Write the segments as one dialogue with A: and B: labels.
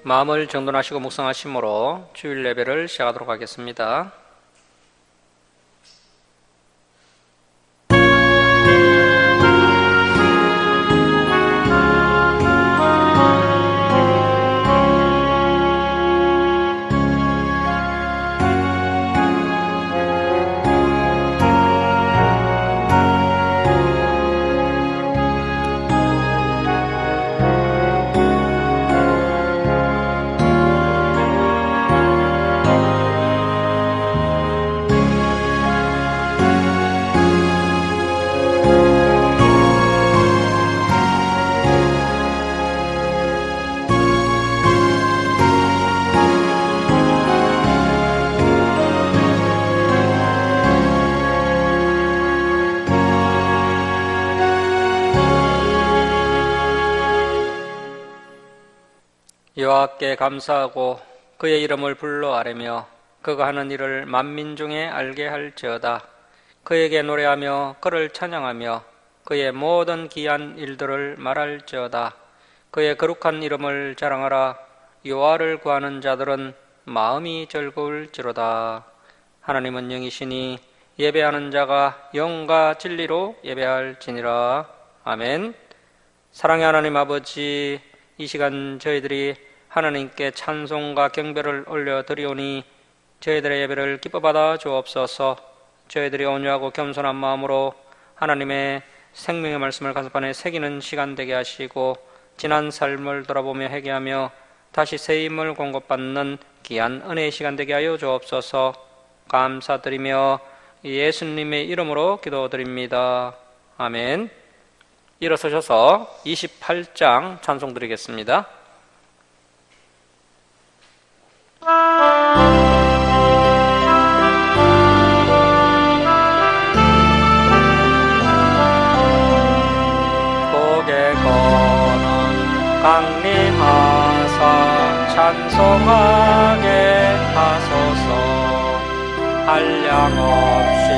A: 마음을 정돈하시고 묵상하심으로 주일 예배를 시작하도록 하겠습니다. 여호와께 감사하고 그의 이름을 불러 아뢰며 그가 하는 일을 만민중에 알게 할지어다. 그에게 노래하며 그를 찬양하며 그의 모든 기이한 일들을 말할지어다. 그의 거룩한 이름을 자랑하라. 여호와를 구하는 자들은 마음이 즐거울지로다. 하나님은 영이시니 예배하는 자가 영과 진리로 예배할지니라. 아멘. 사랑의 하나님 아버지, 이 시간 저희들이 하나님께 찬송과 경배를 올려드리오니 저희들의 예배를 기뻐 받아 주옵소서. 저희들이 온유하고 겸손한 마음으로 하나님의 생명의 말씀을 가슴판에 새기는 시간 되게 하시고 지난 삶을 돌아보며 회개하며 다시 새 힘을 공급받는 귀한 은혜의 시간 되게 하여 주옵소서. 감사드리며 예수님의 이름으로 기도드립니다. 아멘. 일어서셔서 28장 찬송 드리겠습니다. 고개 거는 강림하사 찬송하게 하소서. 한량없이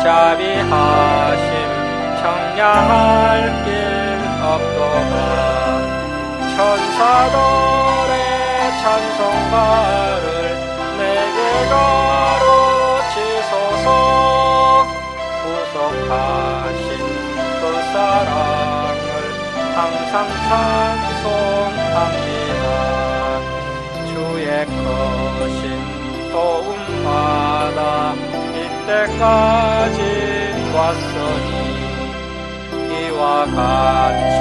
A: 자비하심 청량할 길 없도다. 천사들의 찬송가를 내게 가르치소서. 구속하신 그 사랑을 항상 찬송합니다. 주의 크신 도움받아 이때까지 왔으니 이와 같이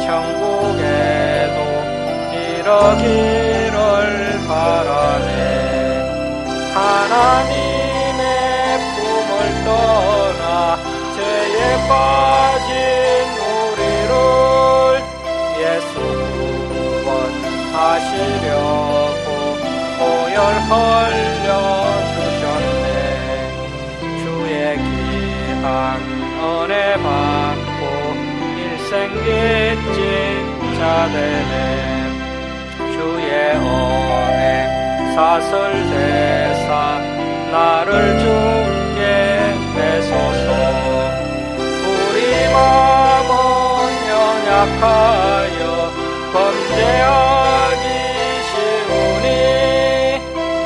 A: 천국에도 이르기를 바라네. 하나님의 품을 떠나 죄에 빠진 우리를 예수 구원하시려고 보혈 흘려주셨네. 주의 귀한 은혜 받고 일생 빚진 자 되네. 주의 은혜 사슬 대사 나를 주께 내소서. 우리 마음은 연약하여 범죄하기 쉬우니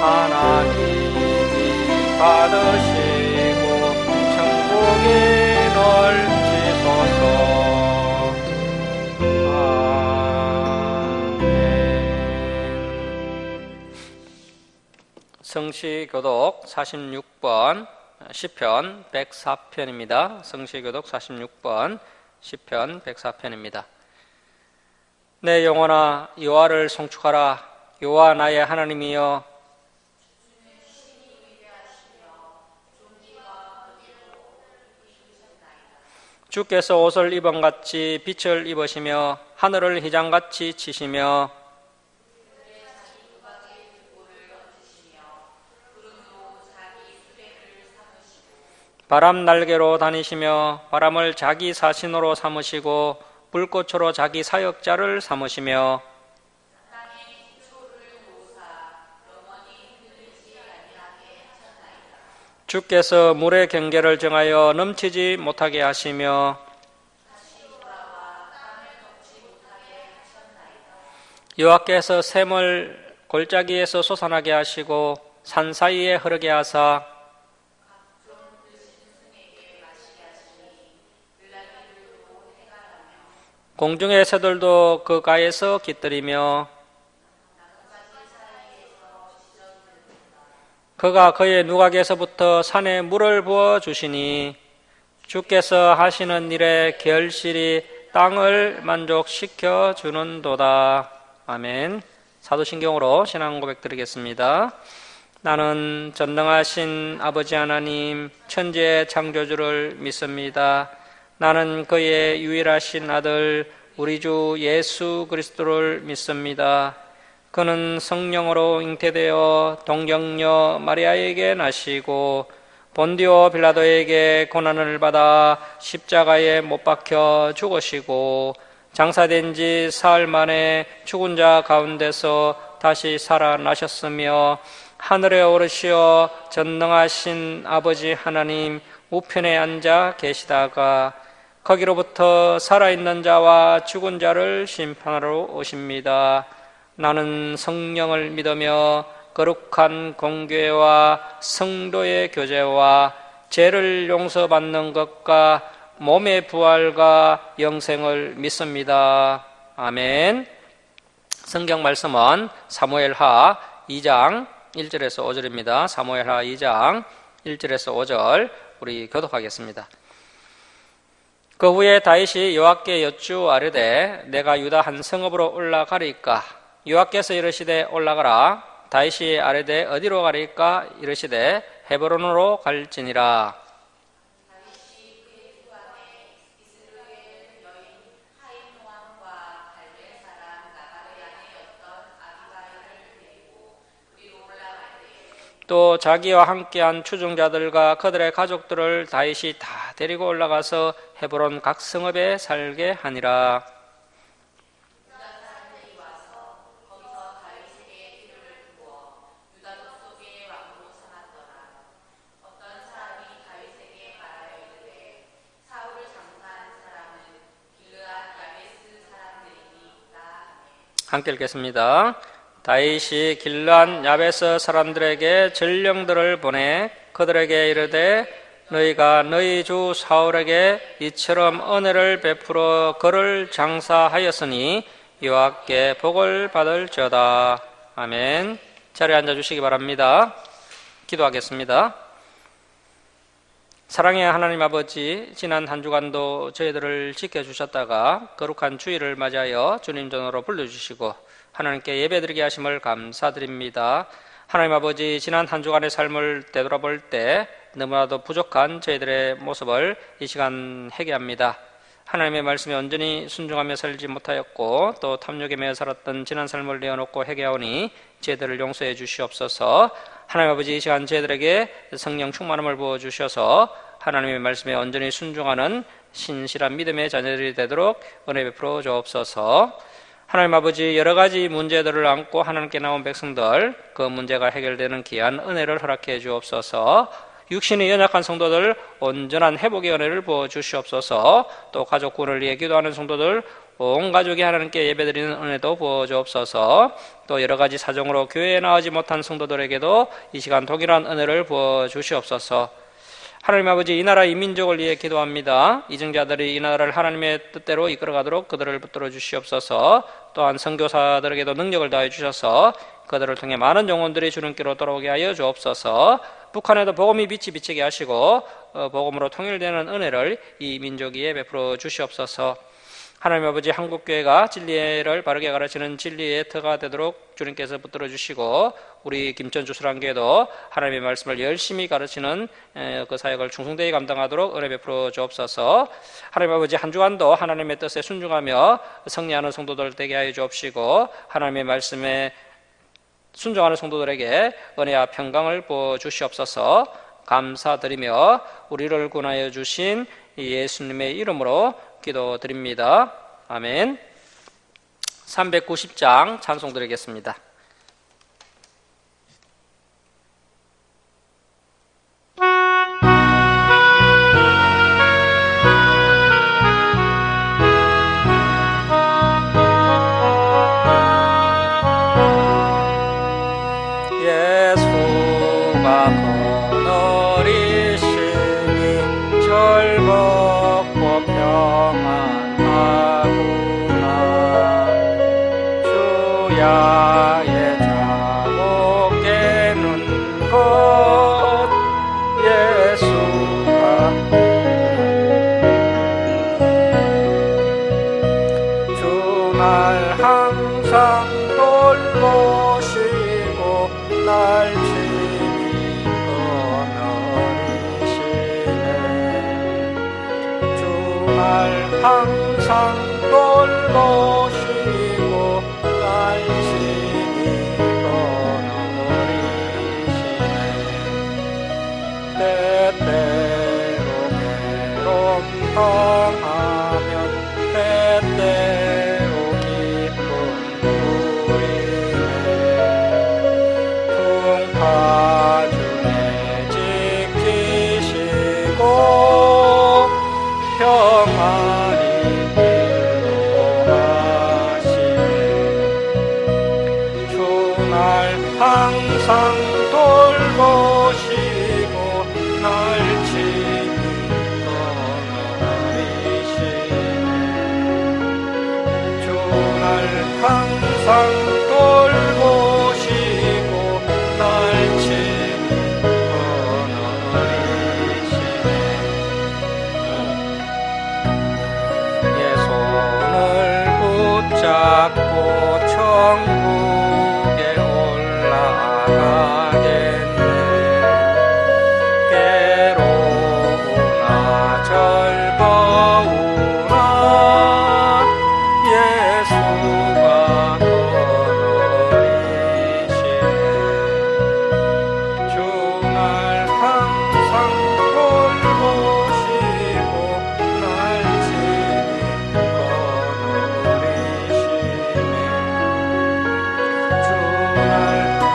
A: 하나님이 받으시고 천국이 넓지소서. 성시교독 46번 시편 104편입니다. 성시교독 46번 시편 104편입니다. 내 영혼아 여호와를 송축하라. 여호와 나의 하나님이여 주께서 옷을 입은같이 빛을 입으시며 하늘을 휘장같이 치시며 바람 날개로 다니시며 바람을 자기 사신으로 삼으시고 불꽃으로 자기 사역자를 삼으시며 주께서 물의 경계를 정하여 넘치지 못하게 하시며 여호와께서 샘을 골짜기에서 솟아나게 하시고 산 사이에 흐르게 하사 공중의 새들도 그 가에서 깃들이며 그가 그의 누각에서부터 산에 물을 부어 주시니 주께서 하시는 일에 결실이 땅을 만족시켜 주는도다. 아멘. 사도신경으로 신앙 고백 드리겠습니다. 나는 전능하신 아버지 하나님 천지의 창조주를 믿습니다. 나는 그의 유일하신 아들 우리 주 예수 그리스도를 믿습니다. 그는 성령으로 잉태되어 동정녀 마리아에게 나시고 본디오 빌라도에게 고난을 받아 십자가에 못 박혀 죽으시고 장사된 지 사흘 만에 죽은 자 가운데서 다시 살아나셨으며 하늘에 오르시어 전능하신 아버지 하나님 우편에 앉아 계시다가 거기로부터 살아있는 자와 죽은 자를 심판하러 오십니다. 나는 성령을 믿으며 거룩한 공교회와 성도의 교제와 죄를 용서받는 것과 몸의 부활과 영생을 믿습니다. 아멘. 성경 말씀은 사무엘하 2장 1절에서 5절입니다. 사무엘하 2장 1절에서 5절 우리 교독하겠습니다. 그 후에 다윗이 여호와께 여쭈아르되 내가 유다 한 성읍으로 올라가리까? 여호와께서 이르시되 올라가라. 다윗이 아뢰되 어디로 가리까? 이르시되 헤브론으로 갈지니라. 또 자기와 함께한 추종자들과 그들의 가족들을 다윗이 다 데리고 올라가서 헤브론 각 성읍에 살게 하니라. 함께 읽겠습니다. 다윗이 길르앗 야베스 사람들에게 전령들을 보내 그들에게 이르되 너희가 너희 주 사울에게 이처럼 은혜를 베풀어 그를 장사하였으니 여호와께 복을 받을지어다. 아멘. 자리에 앉아주시기 바랍니다. 기도하겠습니다. 사랑의 하나님 아버지, 지난 한 주간도 저희들을 지켜주셨다가 거룩한 주일을 맞이하여 주님 전으로 불러주시고 하나님께 예배드리게 하심을 감사드립니다. 하나님 아버지, 지난 한 주간의 삶을 되돌아볼 때 너무나도 부족한 저희들의 모습을 이 시간 회개합니다. 하나님의 말씀에 온전히 순종하며 살지 못하였고 또 탐욕에 매여 살았던 지난 삶을 내어놓고 회개하오니 저희들을 용서해 주시옵소서. 하나님 아버지, 이 시간 저희들에게 성령 충만함을 부어주셔서 하나님의 말씀에 온전히 순종하는 신실한 믿음의 자녀들이 되도록 은혜 베풀어 주옵소서. 하나님 아버지, 여러 가지 문제들을 안고 하나님께 나온 백성들, 그 문제가 해결되는 귀한 은혜를 허락해 주옵소서. 육신이 연약한 성도들 온전한 회복의 은혜를 부어주시옵소서. 또 가족 구원을 위해 기도하는 성도들 온 가족이 하나님께 예배드리는 은혜도 부어주옵소서. 또 여러 가지 사정으로 교회에 나오지 못한 성도들에게도 이 시간 동일한 은혜를 부어주시옵소서. 하나님 아버지, 이 나라 이 민족을 위해 기도합니다. 이정자들이 이 나라를 하나님의 뜻대로 이끌어가도록 그들을 붙들어 주시옵소서. 또한 선교사들에게도 능력을 다해 주셔서 그들을 통해 많은 영혼들이 주님께로 돌아오게 하여 주옵소서. 북한에도 복음이 빛이 비치게 하시고 복음으로 통일되는 은혜를 이 민족 위에 베풀어 주시옵소서. 하나님 아버지, 한국교회가 진리를 바르게 가르치는 진리의 터가 되도록 주님께서 붙들어 주시고 우리 김천주 수랑교회도 하나님의 말씀을 열심히 가르치는 그 사역을 충성되이 감당하도록 은혜 베풀어 주옵소서. 하나님 아버지, 한 주간도 하나님의 뜻에 순종하며 승리하는 성도들 되게 하여 주옵시고 하나님의 말씀에 순종하는 성도들에게 은혜와 평강을 부어주시옵소서. 감사드리며 우리를 구원하여 주신 예수님의 이름으로 기도드립니다. 아멘. 390장 찬송 드리겠습니다. 시야에 자고 깨는 것 예수가 주날 항상 돌보시고 날 친히 거느리시네 주날 항상 돌보시고 날 친히 거느리시네 때때로 괴로움 당하면 때때로 기쁨 누리네 풍파 중에 지키시고 평안히 인도하시네 주날 항상 돌보시고 날 친히 거느리시네 주날 항상 돌보시고 날 친히 거느리시네 예 손을 붙잡고 천국에 올라가겠네 괴로우나 즐거우나 예수가 거느리시네 주날 항상 돌보시고 날 친히 거느리시네 주날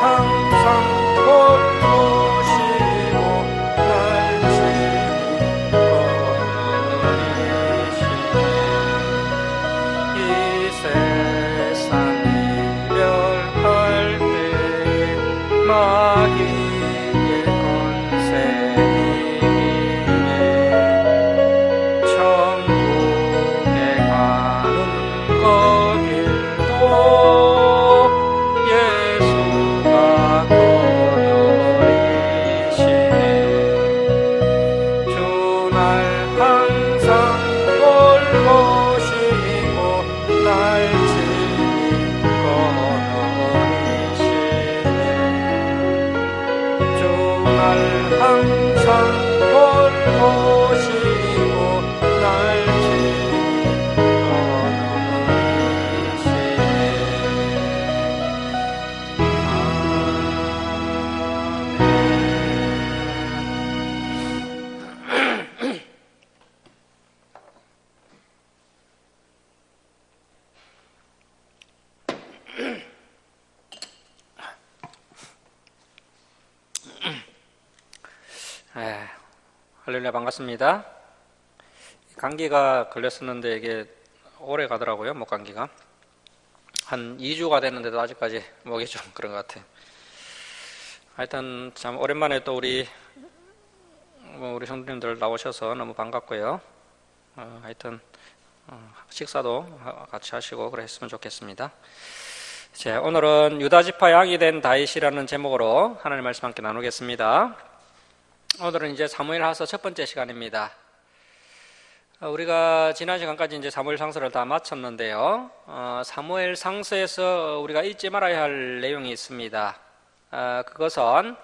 A: 항상 돌보시고 날 친히 거느리시네 이 세상 이별할 때 마귀의 권세 이기네 천국에 가는 그 길도 예수가 거느리시네 주날 항상 돌보시고 날 친히 거느리시네 주날 항상 돌보시고 날 친히 할렐루야 반갑습니다. 감기가 걸렸었는데 이게 오래 가더라고요. 목 감기가 한 2주가 됐는데도 아직까지 목이 좀 그런 것 같아요. 하여튼 참 오랜만에 또 우리 성도님들 나오셔서 너무 반갑고요. 하여튼 식사도 같이 하시고 그랬으면 좋겠습니다. 자, 오늘은 유다지파 양이 된 다윗이라는 제목으로 하나님 말씀 함께 나누겠습니다. 오늘은 이제 사무엘하서 첫 번째 시간입니다. 우리가 지난 시간까지 이제 사무엘 상서를 다 마쳤는데요. 사무엘 상서에서 우리가 잊지 말아야 할 내용이 있습니다. 그것은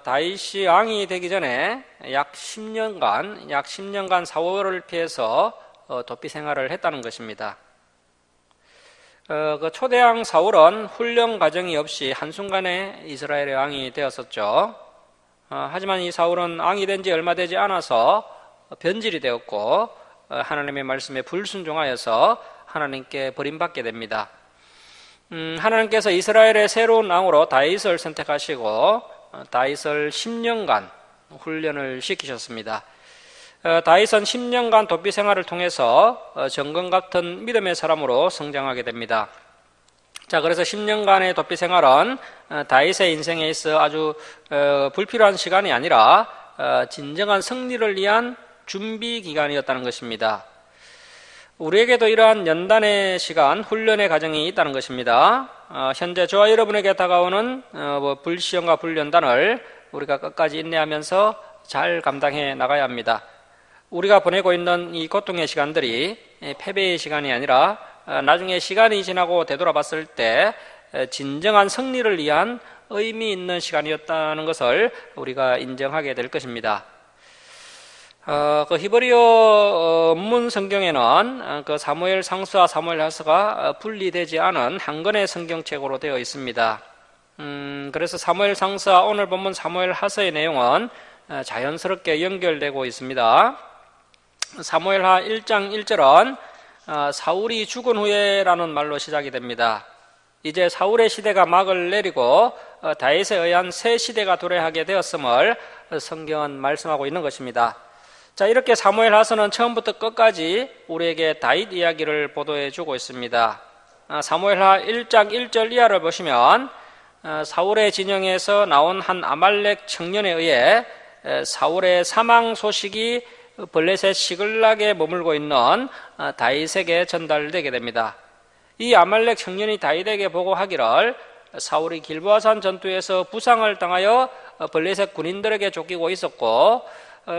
A: 다윗이 왕이 되기 전에 약 10년간 사울을 피해서 도피 생활을 했다는 것입니다. 그 초대왕 사울은 훈련 과정이 없이 한순간에 이스라엘의 왕이 되었었죠. 하지만 이 사울은 왕이 된 지 얼마 되지 않아서 변질이 되었고 하나님의 말씀에 불순종하여서 하나님께 버림받게 됩니다. 하나님께서 이스라엘의 새로운 왕으로 다윗을 선택하시고 다윗을 10년간 훈련을 시키셨습니다. 다윗은 10년간 도피 생활을 통해서 정금 같은 믿음의 사람으로 성장하게 됩니다. 자, 그래서 10년간의 도피 생활은 다윗의 인생에 있어 아주 불필요한 시간이 아니라 진정한 승리를 위한 준비 기간이었다는 것입니다. 우리에게도 이러한 연단의 시간, 훈련의 과정이 있다는 것입니다. 현재 저와 여러분에게 다가오는 불시험과 불연단을 우리가 끝까지 인내하면서 잘 감당해 나가야 합니다. 우리가 보내고 있는 이 고통의 시간들이 패배의 시간이 아니라 나중에 시간이 지나고 되돌아봤을 때 진정한 승리를 위한 의미 있는 시간이었다는 것을 우리가 인정하게 될 것입니다. 그 히브리어 원문 성경에는 그 사무엘 상수와 사무엘 하서가 분리되지 않은 한 권의 성경책으로 되어 있습니다. 그래서 사무엘 상수와 오늘 본문 사무엘 하서의 내용은 자연스럽게 연결되고 있습니다. 사무엘하 1장 1절은 사울이 죽은 후에라는 말로 시작이 됩니다. 이제 사울의 시대가 막을 내리고 다윗에 의한 새 시대가 도래하게 되었음을 성경은 말씀하고 있는 것입니다. 자, 이렇게 사무엘하서는 처음부터 끝까지 우리에게 다윗 이야기를 보도해 주고 있습니다. 사무엘하 1장 1절 이하를 보시면 사울의 진영에서 나온 한 아말렉 청년에 의해 사울의 사망 소식이 블레셋 시글락에 머물고 있는 다윗에게 전달되게 됩니다. 이 아말렉 청년이 다윗에게 보고하기를 사울이 길보아산 전투에서 부상을 당하여 블레셋 군인들에게 쫓기고 있었고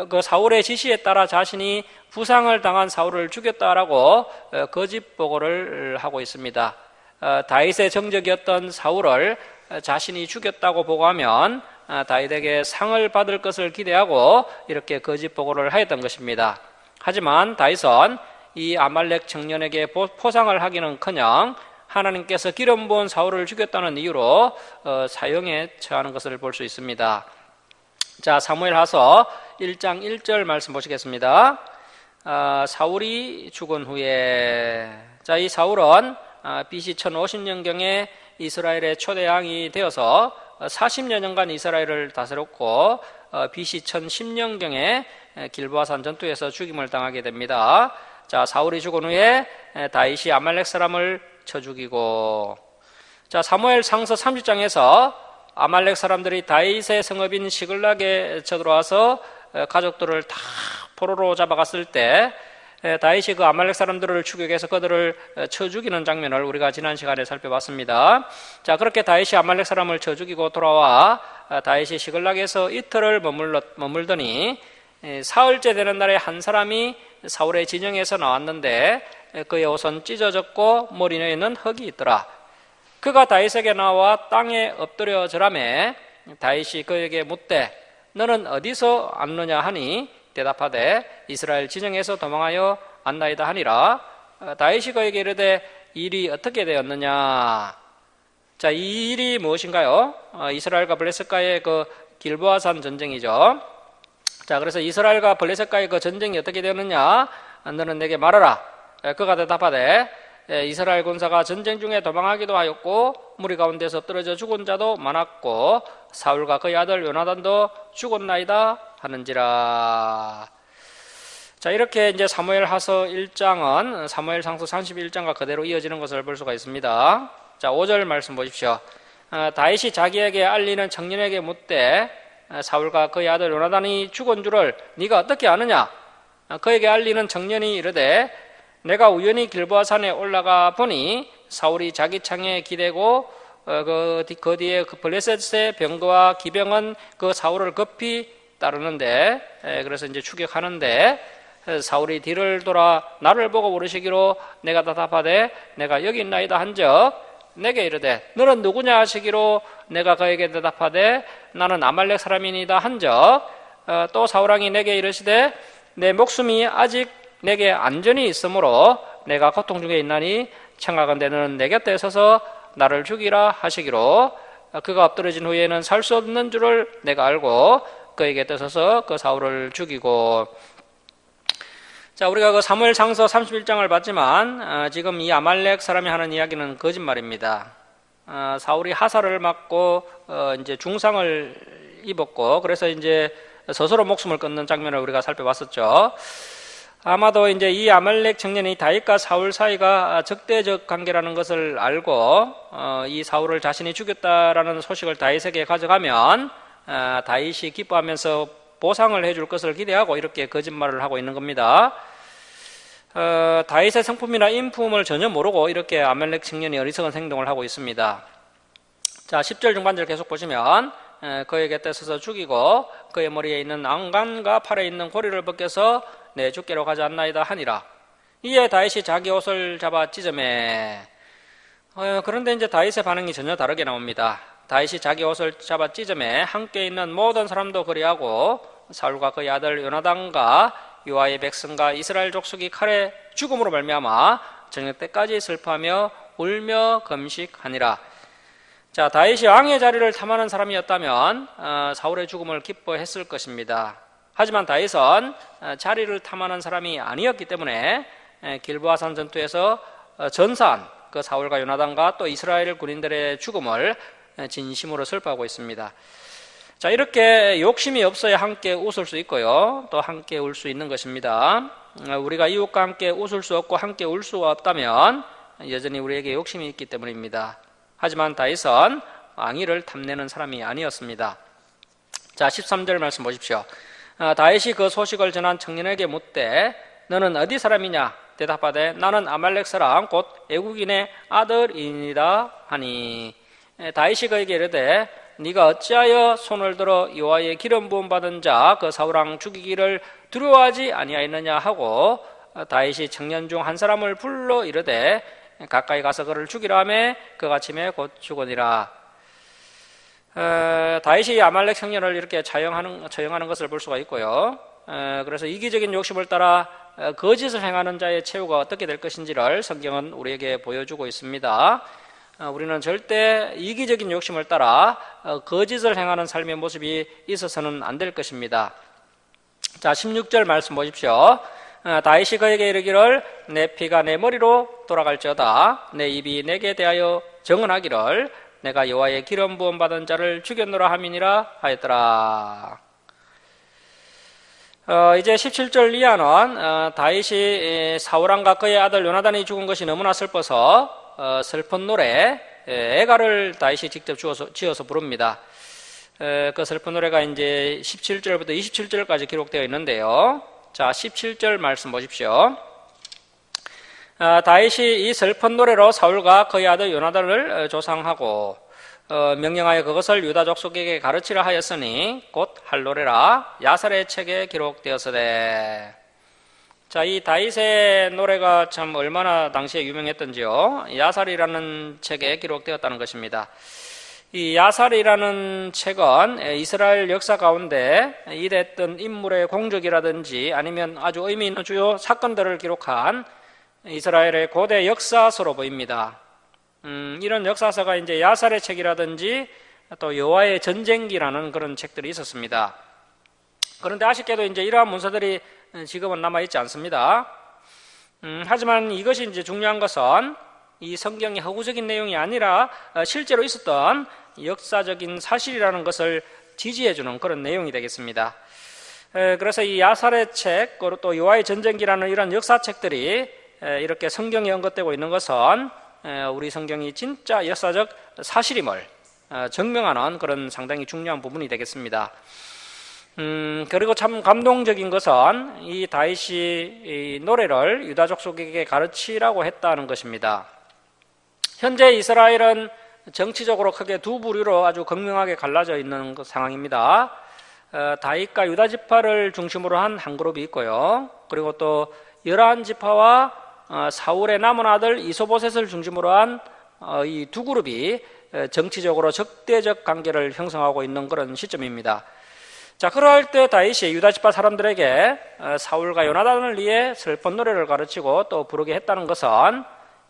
A: 그 사울의 지시에 따라 자신이 부상을 당한 사울을 죽였다라고 거짓 보고를 하고 있습니다. 다윗의 정적이었던 사울을 자신이 죽였다고 보고하면 다윗에게 상을 받을 것을 기대하고 이렇게 거짓 보고를 하였던 것입니다. 하지만 다윗은 이 아말렉 청년에게 포상을 하기는커녕 하나님께서 기름 부은 사울을 죽였다는 이유로 사형에 처하는 것을 볼 수 있습니다. 자, 사무엘하서 1장 1절 말씀 보시겠습니다. 사울이 죽은 후에, 자, 이 사울은 BC 1050년경에 이스라엘의 초대 왕이 되어서 40여 년간 이스라엘을 다스렸고 BC 1010년경에 길보아산 전투에서 죽임을 당하게 됩니다. 자, 사울이 죽은 후에 다윗이 아말렉 사람을 쳐 죽이고, 자, 사무엘 상서 30장에서 아말렉 사람들이 다윗의 성읍인 시글락에 쳐들어와서 가족들을 다 포로로 잡아갔을 때 다윗이 그 아말렉 사람들을 추격해서 그들을 쳐 죽이는 장면을 우리가 지난 시간에 살펴봤습니다. 자, 그렇게 다윗이 아말렉 사람을 쳐 죽이고 돌아와 다윗이 시글락에서 이틀을 머물더니 사흘째 되는 날에 한 사람이 사울의 진영에서 나왔는데 그의 옷은 찢어졌고 머리에는 흙이 있더라. 그가 다윗에게 나와 땅에 엎드려 절하매 다윗이 그에게 묻되 너는 어디서 왔느냐 하니 대답하되 이스라엘 진영에서 도망하여 왔나이다 하니라. 다윗이 그에게 이르되 일이 어떻게 되었느냐. 자, 이 일이 무엇인가요? 이스라엘과 블레셋과의 그 길보아산 전쟁이죠. 자, 그래서 이스라엘과 블레셋과의 그 전쟁이 어떻게 되었느냐, 너는 내게 말하라. 그가 대답하되 이스라엘 군사가 전쟁 중에 도망하기도 하였고 무리 가운데서 떨어져 죽은 자도 많았고 사울과 그의 아들 요나단도 죽었나이다 하는지라. 자, 이렇게 이제 사무엘하서 1장은 사무엘상서 31장과 그대로 이어지는 것을 볼 수가 있습니다. 자, 5절 말씀 보십시오. 다윗이 자기에게 알리는 청년에게 묻되 사울과 그의 아들 요나단이 죽은 줄을 네가 어떻게 아느냐? 그에게 알리는 청년이 이르되 내가 우연히 길보아산에 올라가 보니 사울이 자기 창에 기대고 그 뒤에 그 블레셋의 병거와 기병은 그 사울을 급히 따르는데, 그래서 이제 추격하는데 사울이 뒤를 돌아 나를 보고 부르시기로 내가 대답하되 내가 여기 있나이다 한적 내게 이르되 너는 누구냐 하시기로 내가 그에게 대답하되 나는 아말렉 사람이니다 한적 또 사울왕이 내게 이르시되 내 목숨이 아직 내게 안전히 있으므로 내가 고통 중에 있나니 청하건대 너는 내 곁에 서서 나를 죽이라 하시기로 그가 엎드러진 후에는 살 수 없는 줄을 내가 알고 그의 곁에 서서 그 사울을 죽이고. 자, 우리가 그 사무엘 상서 31장을 봤지만 지금 이 아말렉 사람이 하는 이야기는 거짓말입니다. 사울이 하사를 맞고 이제 중상을 입었고 그래서 이제 스스로 목숨을 끊는 장면을 우리가 살펴봤었죠. 아마도 이제 이 아말렉 청년이 다윗과 사울 사이가 적대적 관계라는 것을 알고 이 사울을 자신이 죽였다라는 소식을 다윗에게 가져가면 다윗이 기뻐하면서 보상을 해줄 것을 기대하고 이렇게 거짓말을 하고 있는 겁니다. 다윗의 성품이나 인품을 전혀 모르고 이렇게 아말렉 청년이 어리석은 행동을 하고 있습니다. 자, 10절 중반절 계속 보시면 그에게 떼서서 죽이고 그의 머리에 있는 안간과 팔에 있는 고리를 벗겨서 내 주께로 가지 않나이다 하니라. 이에 다윗이 자기 옷을 잡아 찢으매. 그런데 이제 다윗의 반응이 전혀 다르게 나옵니다. 다윗이 자기 옷을 잡아 찢으매 함께 있는 모든 사람도 그리하고 사울과 그의 아들 요나단과 요아의 백성과 이스라엘 족속이 칼에 죽음으로 말미암아 저녁 때까지 슬퍼하며 울며 금식하니라. 자, 다윗이 왕의 자리를 탐하는 사람이었다면 사울의 죽음을 기뻐했을 것입니다. 하지만 다윗은 자리를 탐하는 사람이 아니었기 때문에 길보아산 전투에서 전사한 그 사울과 요나단과 또 이스라엘 군인들의 죽음을 진심으로 슬퍼하고 있습니다. 자, 이렇게 욕심이 없어야 함께 웃을 수 있고요, 또 함께 울 수 있는 것입니다. 우리가 이웃과 함께 웃을 수 없고 함께 울 수 없다면 여전히 우리에게 욕심이 있기 때문입니다. 하지만 다윗은 왕위를 탐내는 사람이 아니었습니다. 자, 13절 말씀 보십시오. 다윗이 그 소식을 전한 청년에게 묻되 너는 어디 사람이냐? 대답하되 나는 아말렉 사람 곧 애국인의 아들이니라 하니. 다윗이 그에게 이르되 네가 어찌하여 손을 들어 여호와의 기름 부음 받은 자 그 사울왕 죽이기를 두려워하지 아니하였느냐 하고 다윗이 청년 중 한 사람을 불러 이르되 가까이 가서 그를 죽이라 하매 그가 침에 곧 죽으니라. 다윗이 아말렉 청년을 이렇게 처형하는 것을 볼 수가 있고요. 그래서 이기적인 욕심을 따라 거짓을 행하는 자의 최후가 어떻게 될 것인지를 성경은 우리에게 보여주고 있습니다. 우리는 절대 이기적인 욕심을 따라 거짓을 행하는 삶의 모습이 있어서는 안 될 것입니다. 자, 16절 말씀 보십시오. 다윗이 그에게 이르기를 내 피가 내 머리로 돌아갈지어다 내 입이 내게 대하여 정언하기를 내가 여호와의 기름 부음 받은 자를 죽였노라 함이니라 하였더라. 이제 17절 이하는 다윗이 사울왕과 그의 아들 요나단이 죽은 것이 너무나 슬퍼서 슬픈 노래 애가를 다윗이 직접 지어서 부릅니다. 그 슬픈 노래가 이제 17절부터 27절까지 기록되어 있는데요. 자, 17절 말씀 보십시오. 다윗이 이 슬픈 노래로 사울과 그의 아들 요나단을 조상하고 명령하여 그것을 유다 족속에게 가르치라 하였으니 곧 할 노래라 야살의 책에 기록되었으되. 자, 이 다윗의 노래가 참 얼마나 당시에 유명했던지요. 야살이라는 책에 기록되었다는 것입니다. 이 야살이라는 책은 이스라엘 역사 가운데 일했던 인물의 공적이라든지 아니면 아주 의미 있는 주요 사건들을 기록한 이스라엘의 고대 역사서로 보입니다. 이런 역사서가 이제 야살의 책이라든지 또 여호와의 전쟁기라는 그런 책들이 있었습니다. 그런데 아쉽게도 이제 이러한 문서들이 지금은 남아있지 않습니다. 하지만 이것이 이제 중요한 것은 이 성경의 허구적인 내용이 아니라 실제로 있었던 역사적인 사실이라는 것을 지지해주는 그런 내용이 되겠습니다. 그래서 이 야살의 책, 또 여호와의 전쟁기라는 이런 역사책들이 이렇게 성경에 언급되고 있는 것은 우리 성경이 진짜 역사적 사실임을 증명하는 그런 상당히 중요한 부분이 되겠습니다. 그리고 참 감동적인 것은 이 다윗이 이 노래를 유다 족속에게 가르치라고 했다는 것입니다. 현재 이스라엘은 정치적으로 크게 두 부류로 아주 극명하게 갈라져 있는 상황입니다. 다윗과 유다 지파를 중심으로 한 한 그룹이 있고요. 그리고 또 열한 지파와 사울의 남은 아들 이소보셋을 중심으로 한 이 두 그룹이 정치적으로 적대적 관계를 형성하고 있는 그런 시점입니다. 자, 그럴 때 다윗이 유다 지파 사람들에게 사울과 요나단을 위해 슬픈 노래를 가르치고 또 부르게 했다는 것은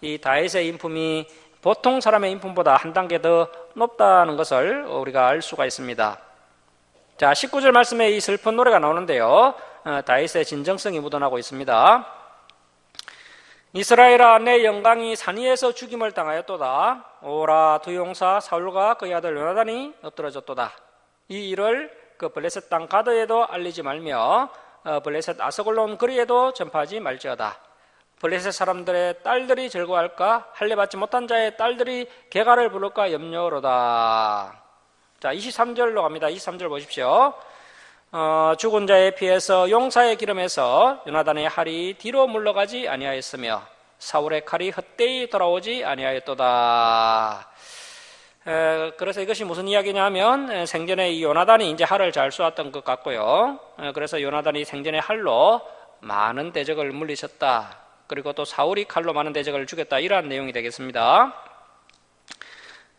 A: 이 다윗의 인품이 보통 사람의 인품보다 한 단계 더 높다는 것을 우리가 알 수가 있습니다. 자, 19절 말씀에 이 슬픈 노래가 나오는데요. 다윗의 진정성이 묻어나고 있습니다. 이스라엘아, 내 영광이 산 위에서 죽임을 당하였도다. 오라, 두 용사 사울과 그의 아들 요나단이 엎드러졌도다. 이 일을 그 블레셋 땅 가드에도 알리지 말며 블레셋 아스글론 거리에도 전파하지 말지어다. 블레셋 사람들의 딸들이 즐거워할까? 할례 받지 못한 자의 딸들이 개가를 부를까 염려로다. 자, 23절로 갑니다. 23절 보십시오. 죽은 자의 피에서 용사의 기름에서 요나단의 칼이 뒤로 물러가지 아니하였으며 사울의 칼이 헛되이 돌아오지 아니하였도다. 그래서 이것이 무슨 이야기냐 하면 생전에 이 요나단이 이제 칼을 잘 쏘았던 것 같고요. 그래서 요나단이 생전에 칼로 많은 대적을 물리쳤다. 그리고 또 사울이 칼로 많은 대적을 죽였다. 이러한 내용이 되겠습니다.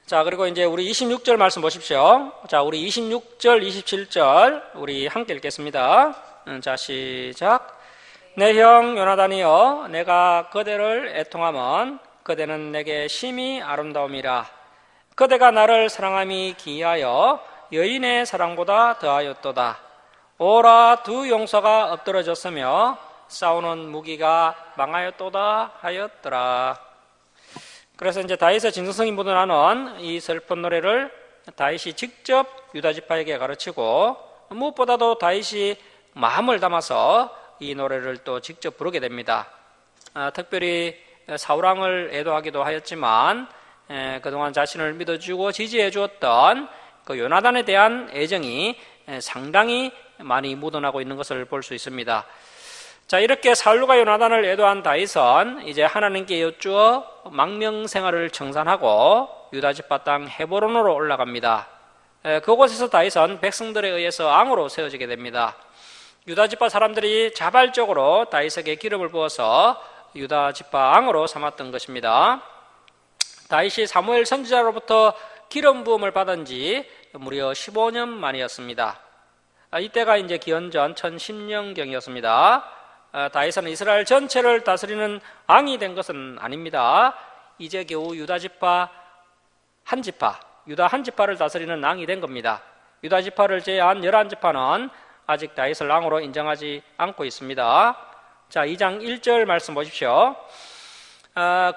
A: 자, 그리고 이제 우리 26절 말씀 보십시오. 자, 우리 26절, 27절 우리 함께 읽겠습니다. 자, 시작. 내 형 요나단이여, 내가 그대를 애통하면 그대는 내게 심히 아름다움이라. 그대가 나를 사랑함이 기하여 여인의 사랑보다 더하였도다. 오라, 두 용서가 엎드러졌으며 싸우는 무기가 망하였도다 하였더라. 그래서 이제 다윗의 진정성이 묻어나는 이 슬픈 노래를 다윗이 직접 유다지파에게 가르치고, 무엇보다도 다윗이 마음을 담아서 이 노래를 또 직접 부르게 됩니다. 특별히 사울왕을 애도하기도 하였지만 그동안 자신을 믿어주고 지지해 주었던 그 요나단에 대한 애정이 상당히 많이 묻어나고 있는 것을 볼 수 있습니다. 자, 이렇게 사울과 요나단을 애도한 다윗은 이제 하나님께 여쭈어 망명생활을 청산하고 유다지파 땅 헤브론으로 올라갑니다. 그곳에서 다윗은 백성들에 의해서 왕으로 세워지게 됩니다. 유다지파 사람들이 자발적으로 다윗에게 기름을 부어서 유다지파 왕으로 삼았던 것입니다. 다윗이 사무엘 선지자로부터 기름 부음을 받은 지 무려 15년 만이었습니다. 이때가 이제 기원전 1010년경이었습니다. 다윗은 이스라엘 전체를 다스리는 왕이 된 것은 아닙니다. 이제 겨우 유다지파 한 지파, 유다 한 지파를 다스리는 왕이 된 겁니다. 유다지파를 제외한 11지파는 아직 다윗을 왕으로 인정하지 않고 있습니다. 자, 2장 1절 말씀 보십시오.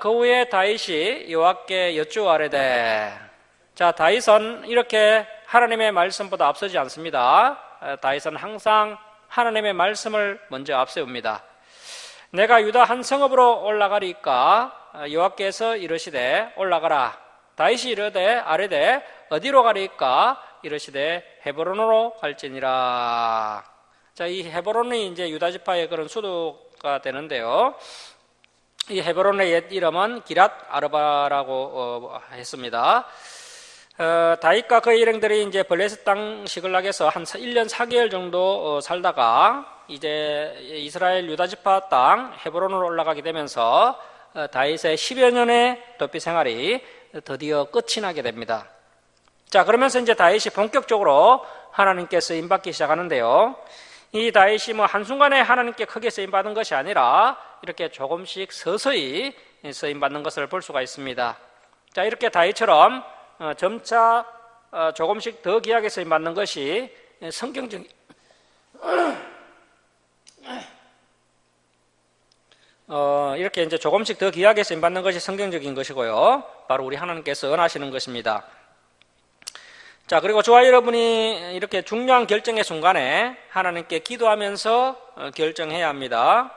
A: 그 후에 다윗이 여호와께 여쭈어 아뢰되. 자, 다윗은 이렇게 하나님의 말씀보다 앞서지 않습니다. 다윗은 항상 하나님의 말씀을 먼저 앞세웁니다. 내가 유다 한 성읍으로 올라가리까 여호와께서 이르시되 올라가라. 다윗이 이르되 아뢰되 어디로 가리까 이르시되 헤브론으로 갈지니라. 자, 이 헤브론이 이제 유다 지파의 그런 수도가 되는데요. 이 헤브론의 옛 이름은 기랏 아르바라고 했습니다. 다윗과 그의 일행들이 이제 블레셋 땅 시글락에서 한 1년 4개월 정도 살다가 이제 이스라엘 유다 지파 땅 헤브론으로 올라가게 되면서 다윗의 10여 년의 도피 생활이 드디어 끝이 나게 됩니다. 자, 그러면서 이제 다윗이 본격적으로 하나님께 쓰임받기 시작하는데요. 이 다윗이 뭐 한순간에 하나님께 크게 쓰임받은 것이 아니라 이렇게 조금씩 서서히 쓰임받는 것을 볼 수가 있습니다. 자, 이렇게 다윗처럼 점차 조금씩 더 귀하게 쓰임받는 것이 성경적인 이렇게 이제 조금씩 더 귀하게 쓰임받는 것이 성경적인 것이고요. 바로 우리 하나님께서恩하시는 것입니다. 자, 그리고 저와 여러분이 이렇게 중요한 결정의 순간에 하나님께 기도하면서 결정해야 합니다.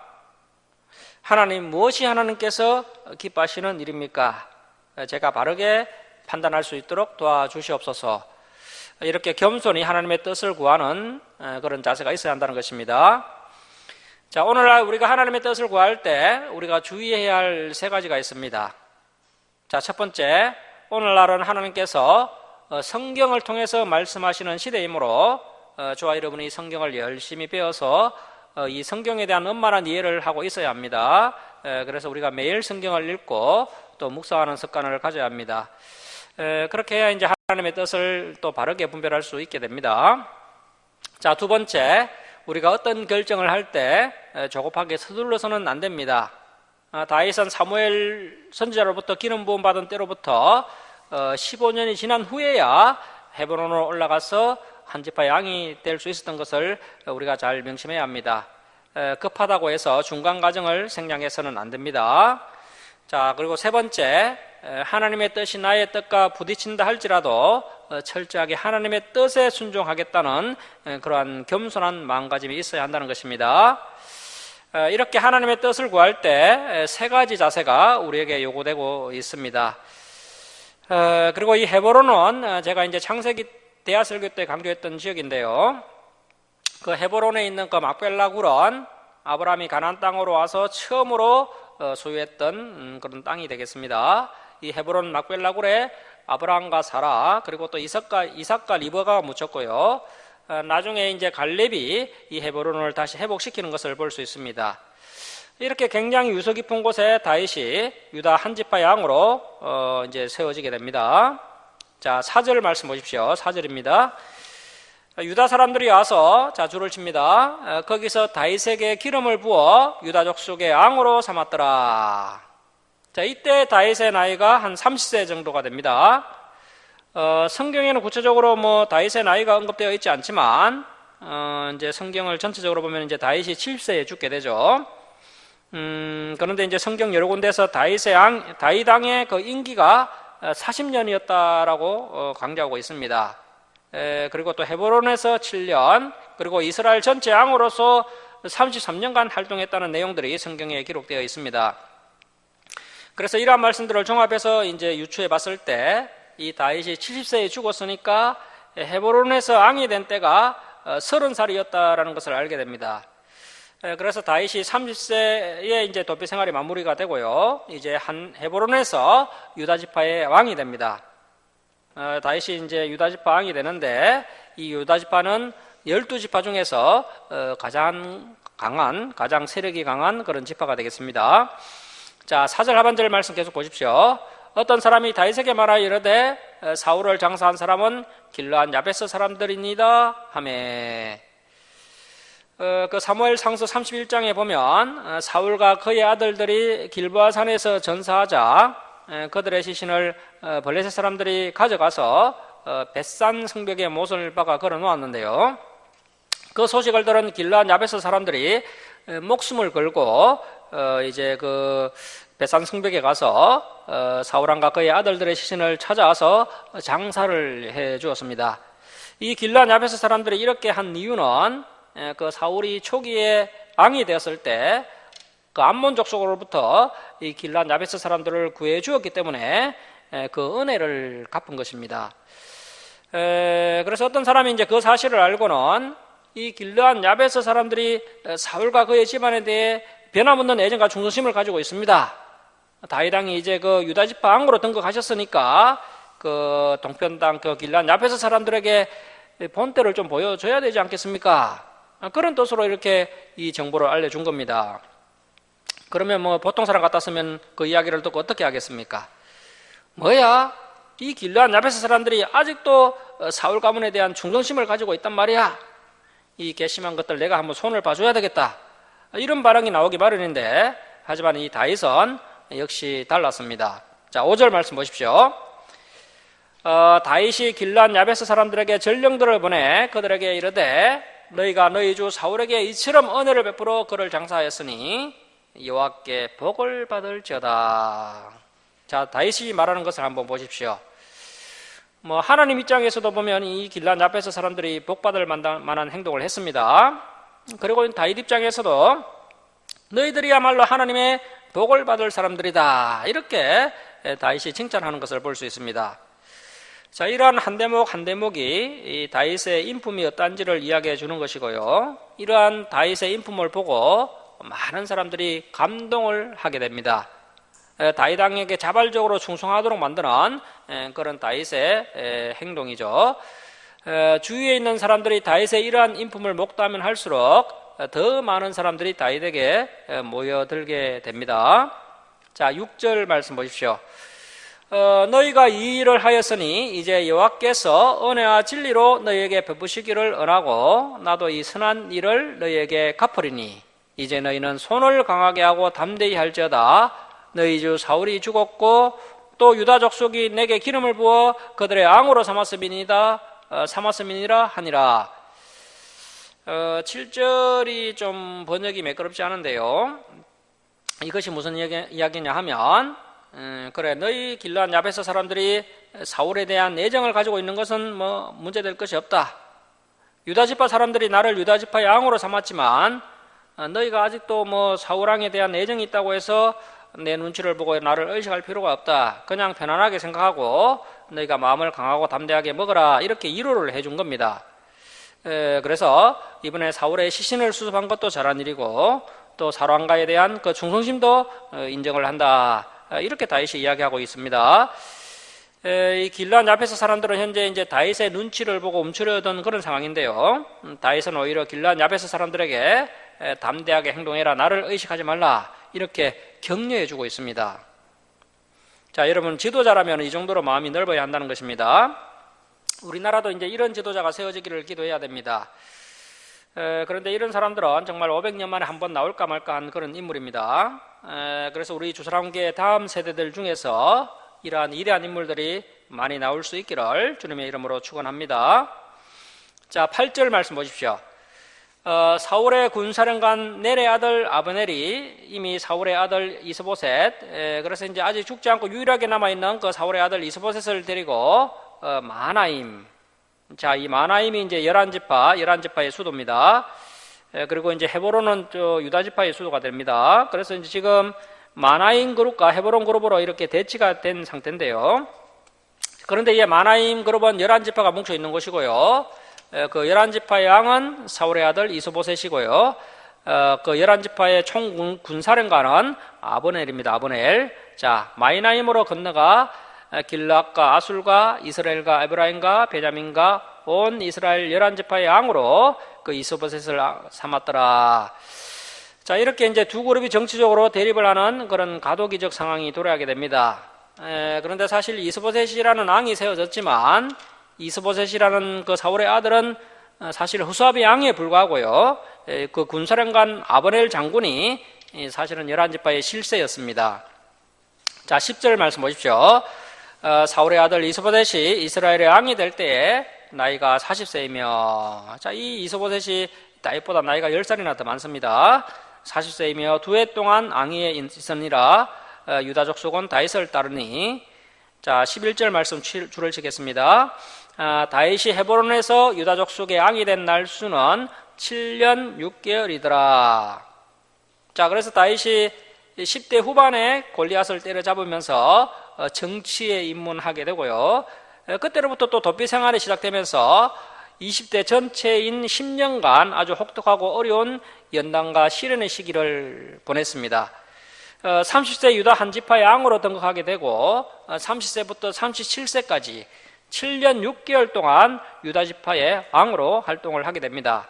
A: 하나님, 무엇이 하나님께서 기뻐하시는 일입니까? 제가 바르게 판단할 수 있도록 도와주시옵소서. 이렇게 겸손히 하나님의 뜻을 구하는 그런 자세가 있어야 한다는 것입니다. 자, 오늘날 우리가 하나님의 뜻을 구할 때 우리가 주의해야 할 세 가지가 있습니다. 자, 첫 번째, 오늘날은 하나님께서 성경을 통해서 말씀하시는 시대이므로 저와 여러분이 성경을 열심히 배워서 이 성경에 대한 원만한 이해를 하고 있어야 합니다. 그래서 우리가 매일 성경을 읽고 또 묵상하는 습관을 가져야 합니다. 그렇게 해야 이제 하나님의 뜻을 또 바르게 분별할 수 있게 됩니다. 자, 두 번째, 우리가 어떤 결정을 할 때 조급하게 서둘러서는 안 됩니다. 다윗은 사무엘 선지자로부터 기름 부음 받은 때로부터 15년이 지난 후에야 헤브론으로 올라가서 한 지파의 왕이 될 수 있었던 것을 우리가 잘 명심해야 합니다. 급하다고 해서 중간 과정을 생략해서는 안 됩니다. 자, 그리고 세 번째, 하나님의 뜻이 나의 뜻과 부딪힌다 할지라도 철저하게 하나님의 뜻에 순종하겠다는 그러한 겸손한 마음가짐이 있어야 한다는 것입니다. 이렇게 하나님의 뜻을 구할 때 세 가지 자세가 우리에게 요구되고 있습니다. 그리고 이 헤브론은 제가 이제 창세기 대하설교 때 강조했던 지역인데요. 그 헤브론에 있는 그 막벨라 굴은 아브라함이 가나안 땅으로 와서 처음으로 소유했던 그런 땅이 되겠습니다. 이 헤브론 막벨라 굴에 아브라함과 사라 그리고 또 이삭과 리브가가 묻혔고요. 나중에 이제 갈렙이 이 헤브론을 다시 회복시키는 것을 볼 수 있습니다. 이렇게 굉장히 유서 깊은 곳에 다윗이 유다 한 지파 왕으로 이제 세워지게 됩니다. 자, 4절 말씀 보십시오. 4절입니다. 유다 사람들이 와서 자 줄을 칩니다. 거기서 다윗에게 기름을 부어 유다 족속의 왕으로 삼았더라. 자, 이때 다윗의 나이가 한 30세 정도가 됩니다. 성경에는 구체적으로 뭐 다윗의 나이가 언급되어 있지 않지만 이제 성경을 전체적으로 보면 이제 다윗이 70세에 죽게 되죠. 그런데 이제 성경 여러 군데에서 다윗 왕의 그 임기가 40년이었다라고 강조하고 있습니다. 그리고 또 헤브론에서 7년, 그리고 이스라엘 전체 왕으로서 33년간 활동했다는 내용들이 성경에 기록되어 있습니다. 그래서 이러한 말씀들을 종합해서 이제 유추해 봤을 때 이 다윗이 70세에 죽었으니까 헤브론에서 왕이 된 때가 30살이었다라는 것을 알게 됩니다. 그래서 다윗이 30세에 이제 도피 생활이 마무리가 되고요. 이제 헤브론에서 유다 지파의 왕이 됩니다. 다윗이 이제 유다 지파 왕이 되는데 이 유다 지파는 12지파 중에서 가장 세력이 강한 그런 지파가 되겠습니다. 자, 4절 하반절 말씀 계속 보십시오. 어떤 사람이 다윗에게 말하여 이르되 사울을 장사한 사람은 길르앗 야베스 사람들이니이다 하매 그 사무엘 상서 31장에 보면 사울과 그의 아들들이 길보아 산에서 전사하자 그들의 시신을 블레셋 사람들이 가져가서 벳산 성벽에 못을 박아 걸어 놓았는데요. 그 소식을 들은 길르앗 야베스 사람들이 목숨을 걸고 이제 그 벳산 성벽에 가서 사울왕과 그의 아들들의 시신을 찾아와서 장사를 해 주었습니다. 이 길르앗 야베스 사람들이 이렇게 한 이유는 그 사울이 초기에 왕이 되었을 때 그 암몬 족속으로부터 이 길르앗 야베스 사람들을 구해 주었기 때문에 그 은혜를 갚은 것입니다. 그래서 어떤 사람이 이제 그 사실을 알고는 이 길르앗 야베스 사람들이 사울과 그의 집안에 대해 변함없는 애정과 충성심을 가지고 있습니다. 다윗 왕이 이제 그 유다 지파 왕으로 등극하셨으니까 그 동편 땅 그 길르앗 야베스 사람들에게 본때를 좀 보여줘야 되지 않겠습니까? 그런 뜻으로 이렇게 이 정보를 알려준 겁니다. 그러면 뭐 보통 사람 같았으면 그 이야기를 듣고 어떻게 하겠습니까? 뭐야? 이 길르앗 야베스 사람들이 아직도 사울 가문에 대한 충성심을 가지고 있단 말이야. 이 괘씸한 것들 내가 한번 손을 봐줘야 되겠다. 이런 반응이 나오기 마련인데 하지만 이 다윗은 역시 달랐습니다. 자, 5절 말씀 보십시오. 다윗이 길르앗 야베스 사람들에게 전령들을 보내 그들에게 이르되 너희가 너희 주 사울에게 이처럼 은혜를 베풀어 그를 장사하였으니 여호와께 복을 받을지어다. 자, 다윗이 말하는 것을 한번 보십시오. 뭐 하나님 입장에서도 보면 이 길르앗 야베스 사람들이 복받을 만한 행동을 했습니다. 그리고 다윗 입장에서도 너희들이야말로 하나님의 복을 받을 사람들이다, 이렇게 다윗이 칭찬하는 것을 볼 수 있습니다. 자, 이러한 한 대목 한 대목이 이 다윗의 인품이 어떠한지를 이야기해 주는 것이고요. 이러한 다윗의 인품을 보고 많은 사람들이 감동을 하게 됩니다. 다윗 왕에게 자발적으로 충성하도록 만드는 그런 다윗의 행동이죠. 주위에 있는 사람들이 다윗의 이러한 인품을 목도하면 할수록 더 많은 사람들이 다윗에게 모여들게 됩니다. 자, 6절 말씀 보십시오. 너희가 이 일을 하였으니 이제 여호와께서 은혜와 진리로 너희에게 베푸시기를 원하고 나도 이 선한 일을 너희에게 갚으리니 이제 너희는 손을 강하게 하고 담대히 할지어다. 너희 주 사울이 죽었고 또 유다 족속이 내게 기름을 부어 그들의 왕으로 삼았음이니라 하니라. 7절이 좀 번역이 매끄럽지 않은데요. 이것이 무슨 이야기냐 하면 그래, 너희 길르앗 야베스 사람들이 사울에 대한 애정을 가지고 있는 것은 뭐 문제될 것이 없다. 유다 지파 사람들이 나를 유다 지파의 왕으로 삼았지만 너희가 아직도 뭐 사울 왕에 대한 애정이 있다고 해서 내 눈치를 보고 나를 의식할 필요가 없다. 그냥 편안하게 생각하고 너희가 마음을 강하고 담대하게 먹어라, 이렇게 위로를 해준 겁니다. 그래서 이번에 사울의 시신을 수습한 것도 잘한 일이고 또 사로왕가에 대한 그 충성심도 인정을 한다. 이렇게 다윗이 이야기하고 있습니다. 이 길르앗 야베스 사람들은 현재 이제 다윗의 눈치를 보고 움츠려던 그런 상황인데요. 다윗은 오히려 길르앗 야베스 사람들에게 담대하게 행동해라, 나를 의식하지 말라, 이렇게 격려해주고 있습니다. 자, 여러분, 지도자라면 이 정도로 마음이 넓어야 한다는 것입니다. 우리나라도 이제 이런 지도자가 세워지기를 기도해야 됩니다. 그런데 이런 사람들은 정말 500년 만에 한 번 나올까 말까 한 그런 인물입니다. 그래서 우리 주사랑교회 다음 세대들 중에서 이러한 위대한 인물들이 많이 나올 수 있기를 주님의 이름으로 축원합니다. 자, 8절 말씀 보십시오. 사울의 군사령관 넬의 아들 아브넬이 이미 사울의 아들 이스보셋, 그래서 이제 아직 죽지 않고 유일하게 남아있는 그 사울의 아들 이스보셋을 데리고 마하나임, 자, 이 마하나임이 이제 11지파의 수도입니다. 그리고 이제 헤브론은 유다지파의 수도가 됩니다. 그래서 이제 지금 마하나임 그룹과 헤브론 그룹으로 이렇게 대치가 된 상태인데요. 그런데 이 마하나임 그룹은 11지파가 뭉쳐 있는 곳이고요. 그 11지파의 왕은 사울의 아들 이스보셋이고요. 그 11지파의 총 군사령관은 아브넬입니다. 아브넬. 자, 마이나임으로 건너가 길르앗과 아술과 이스라엘과 에브라임과 베냐민과 온 이스라엘 11지파의 왕으로 그 이스보셋을 삼았더라. 자, 이렇게 이제 두 그룹이 정치적으로 대립을 하는 그런 가도기적 상황이 도래하게 됩니다. 그런데 사실 이스보셋이라는 왕이 세워졌지만 이스보셋이라는 그 사울의 아들은 사실 후수압의 왕에 불과하고요. 그 군사령관 아브넬 장군이 사실은 11지파의 실세였습니다. 자, 10절 말씀 보십시오. 사울의 아들 이스보셋이 이스라엘의 왕이 될 때에 나이가 40세이며, 자, 이 이스보셋이 다윗보다 나이가 10살이나 더 많습니다. 40세이며 두 해 동안 왕위에 있으니라. 유다 족속은 다윗을 따르니. 자, 11절 말씀 줄을 치겠습니다. 다윗이 헤브론에서 유다 족속의 왕이 된 날수는 7년 6개월이더라. 자, 그래서 다윗이 10대 후반에 골리앗을 때려잡으면서 정치에 입문하게 되고요. 그때로부터 또 도피 생활이 시작되면서 20대 전체인 10년간 아주 혹독하고 어려운 연단과 시련의 시기를 보냈습니다. 30세 유다 한 지파의 왕으로 등극하게 되고 30세부터 37세까지 7년 6개월 동안 유다 지파의 왕으로 활동을 하게 됩니다.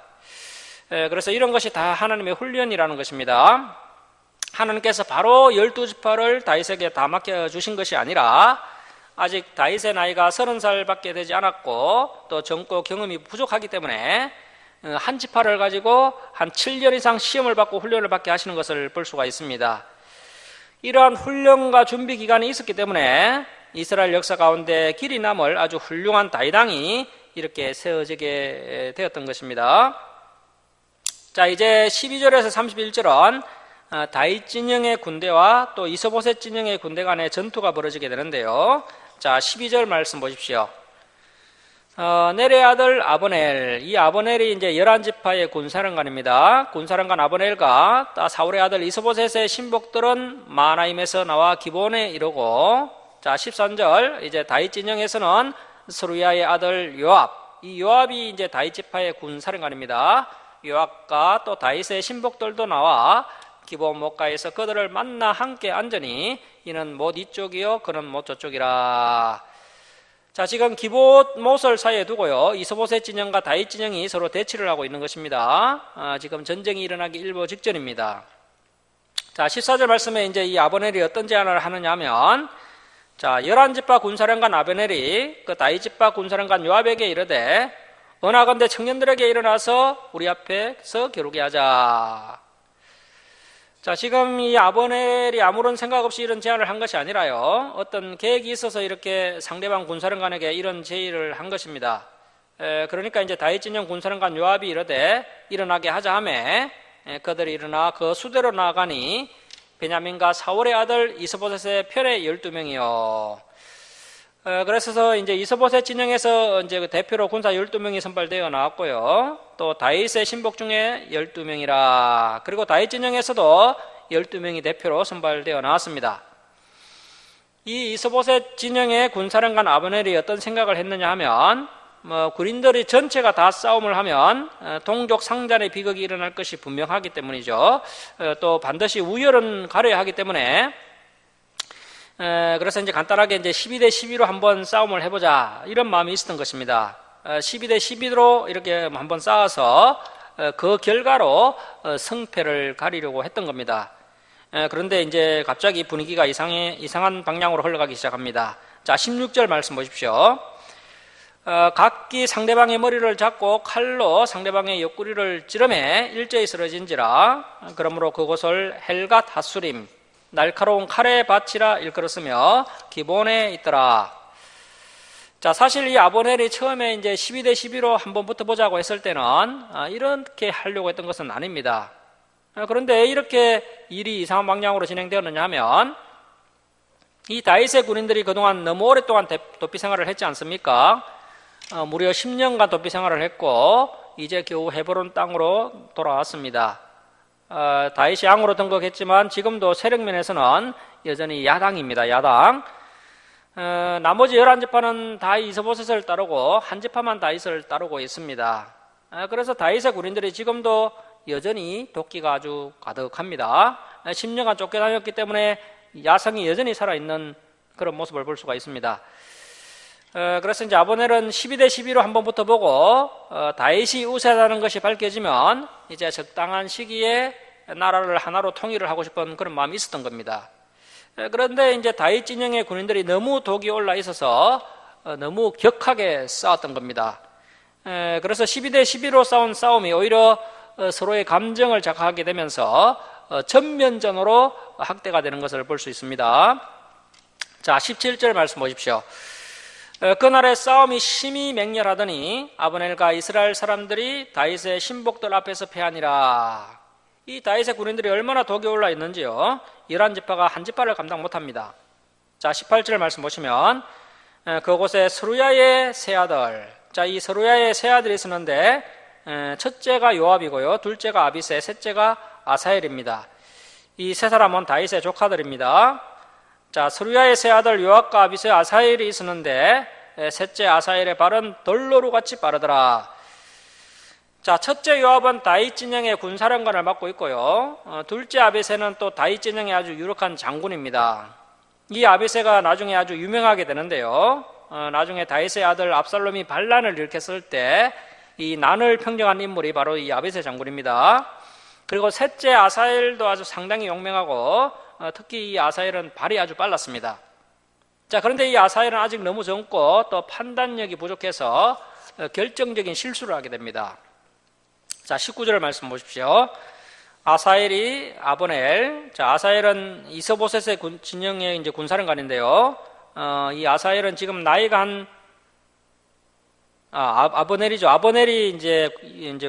A: 그래서 이런 것이 다 하나님의 훈련이라는 것입니다. 하나님께서 바로 12지파를 다윗에게 다 맡겨주신 것이 아니라 아직 다윗의 나이가 30살밖에 되지 않았고 또 젊고 경험이 부족하기 때문에 한 지파를 가지고 한 7년 이상 시험을 받고 훈련을 받게 하시는 것을 볼 수가 있습니다. 이러한 훈련과 준비 기간이 있었기 때문에 이스라엘 역사 가운데 길이 남을 아주 훌륭한 다윗왕이 이렇게 세워지게 되었던 것입니다. 자, 이제 12절에서 31절은 다윗 진영의 군대와 또 이스보셋 진영의 군대 간의 전투가 벌어지게 되는데요. 자, 12절 말씀 보십시오. 넬의 아들 아브넬, 이 아브넬이 이제 11지파의 군사령관입니다. 군사령관 아브넬과 사울의 아들 이스보셋의 신복들은 마하나임에서 나와 기본에 이르고, 자, 13절, 이제 다윗 진영에서는 스루야의 아들 요압, 이 요압이 이제 다윗 지파의 군사령관입니다. 요압과 또 다윗의 신복들도 나와 기본 목가에서 그들을 만나 함께 앉으니 이는 못 이쪽이요 그는 못 저쪽이라. 자, 지금 기봇 못을 사이에 두고요, 이스보셋 진영과 다윗 진영이 서로 대치를 하고 있는 것입니다. 지금 전쟁이 일어나기 일보 직전입니다. 자, 14절 말씀에 이제 이 아브넬이 어떤 제안을 하느냐 하면, 자, 11지파 군사령관 아브넬이 그 다윗 지파 군사령관 요압에게 이르되 원하건대 청년들에게 일어나서 우리 앞에서 겨루게 하자. 자, 지금 이 아브넬이 아무런 생각 없이 이런 제안을 한 것이 아니라요, 어떤 계획이 있어서 이렇게 상대방 군사령관에게 이런 제의를 한 것입니다. 그러니까 이제 다윗 진영 군사령관 요압이 이르되 일어나게 하자 하매 그들이 일어나 그 수대로 나아가니 베냐민과 사울의 아들 이스보셋의 편에 12명이요. 그래서 이제 이스보셋 진영에서 이제 대표로 군사 12명이 선발되어 나왔고요. 또 다윗의 신복 중에 12명이라. 그리고 다윗 진영에서도 12명이 대표로 선발되어 나왔습니다. 이 이스보셋 진영의 군사령관 아브넬이 어떤 생각을 했느냐 하면, 군인들이 전체가 다 싸움을 하면 동족 상잔의 비극이 일어날 것이 분명하기 때문이죠. 또 반드시 우열은 가려야 하기 때문에 그래서 이제 간단하게 이제 12대 12로 한번 싸움을 해보자 이런 마음이 있었던 것입니다. 12대 12로 이렇게 한번 싸워서 그 결과로 승패를 가리려고 했던 겁니다. 그런데 이제 갑자기 분위기가 이상한 방향으로 흘러가기 시작합니다. 자, 16절 말씀 보십시오. 각기 상대방의 머리를 잡고 칼로 상대방의 옆구리를 찌르매 일제히 쓰러진지라. 그러므로 그곳을 헬갓 하수림, 날카로운 칼의 밭이라 일컬었으며 기본에 있더라. 자, 사실 이 아브넬이 처음에 이제 12대 12로 한번 붙어보자고 했을 때는 이렇게 하려고 했던 것은 아닙니다. 그런데 이렇게 일이 이상한 방향으로 진행되었느냐 하면 이 다윗의 군인들이 그동안 너무 오랫동안 도피 생활을 했지 않습니까? 무려 10년간 도피 생활을 했고 이제 겨우 헤브론 땅으로 돌아왔습니다. 다윗이 양으로 등극했지만 지금도 세력면에서는 여전히 야당입니다. 야당. 나머지 11지파는 다 이스보셋을 따르고 한 지파만 다윗을 따르고 있습니다. 그래서 다윗의 군인들이 지금도 여전히 도끼가 아주 가득합니다. 10년간 쫓겨다녔기 때문에 야성이 여전히 살아있는 그런 모습을 볼 수가 있습니다. 그래서 이제 아브넬은 12대 12로 한번 붙어보고 다윗이 우세하다는 것이 밝혀지면 이제 적당한 시기에 나라를 하나로 통일을 하고 싶은 그런 마음이 있었던 겁니다. 그런데 이제 다윗 진영의 군인들이 너무 독이 올라 있어서 너무 격하게 싸웠던 겁니다. 그래서 12대 12로 싸운 싸움이 오히려 서로의 감정을 자극하게 되면서 전면전으로 확대가 되는 것을 볼 수 있습니다. 자, 17절 말씀 보십시오. 그날의 싸움이 심히 맹렬하더니 아브넬과 이스라엘 사람들이 다윗의 신복들 앞에서 패하니라. 이 다윗의 군인들이 얼마나 독이 올라 있는지요. 11지파가 한 지파를 감당 못합니다. 자, 18절 말씀 보시면 그곳에 스루야의 세 아들, 자, 이 스루야의 세 아들이 있었는데 첫째가 요압이고요, 둘째가 아비세, 셋째가 아사엘입니다. 이 세 사람은 다윗의 조카들입니다. 자, 스루야의 세 아들 요압과 아비세, 아사엘이 있었는데 셋째 아사엘의 발은 돌로루같이 빠르더라. 자, 첫째 요압은 다윗 진영의 군사령관을 맡고 있고요, 둘째 아비세는 또 다윗 진영의 아주 유력한 장군입니다. 이 아비세가 나중에 아주 유명하게 되는데요, 나중에 다윗의 아들 압살롬이 반란을 일으켰을 때 이 난을 평정한 인물이 바로 이 아비세 장군입니다. 그리고 셋째 아사엘도 아주 상당히 용맹하고 특히 이 아사엘은 발이 아주 빨랐습니다. 자, 그런데 이 아사엘은 아직 너무 젊고 또 판단력이 부족해서 결정적인 실수를 하게 됩니다. 자, 19절 말씀 보십시오. 아사엘이 아브넬, 자, 아사엘은 이스보셋의 진영의 이제 군사령관인데요. 이 아사엘은 지금 나이가 아브넬이죠. 아브넬이 이제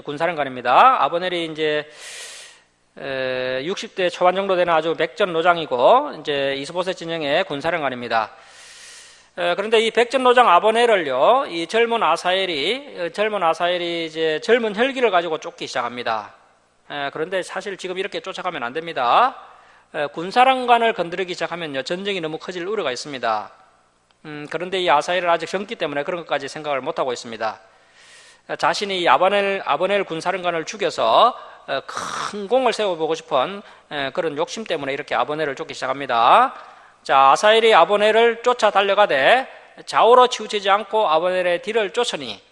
A: 군사령관입니다. 아브넬이 이제 60대 초반 정도 되는 아주 백전노장이고 이제 이스보셋 진영의 군사령관입니다. 그런데 이 백전노장 아브넬을요, 이 젊은 아사엘이 이제 젊은 혈기를 가지고 쫓기 시작합니다. 그런데 사실 지금 이렇게 쫓아가면 안 됩니다. 군사령관을 건드리기 시작하면요, 전쟁이 너무 커질 우려가 있습니다. 그런데 이 아사엘은 아직 젊기 때문에 그런 것까지 생각을 못하고 있습니다. 자신이 이 아브넬 군사령관을 죽여서 큰 공을 세워보고 싶은 그런 욕심 때문에 이렇게 아브넬을 쫓기 시작합니다. 자, 아사엘이 아브넬을 쫓아 달려가되 좌우로 치우치지 않고 아브넬의 뒤를 쫓으니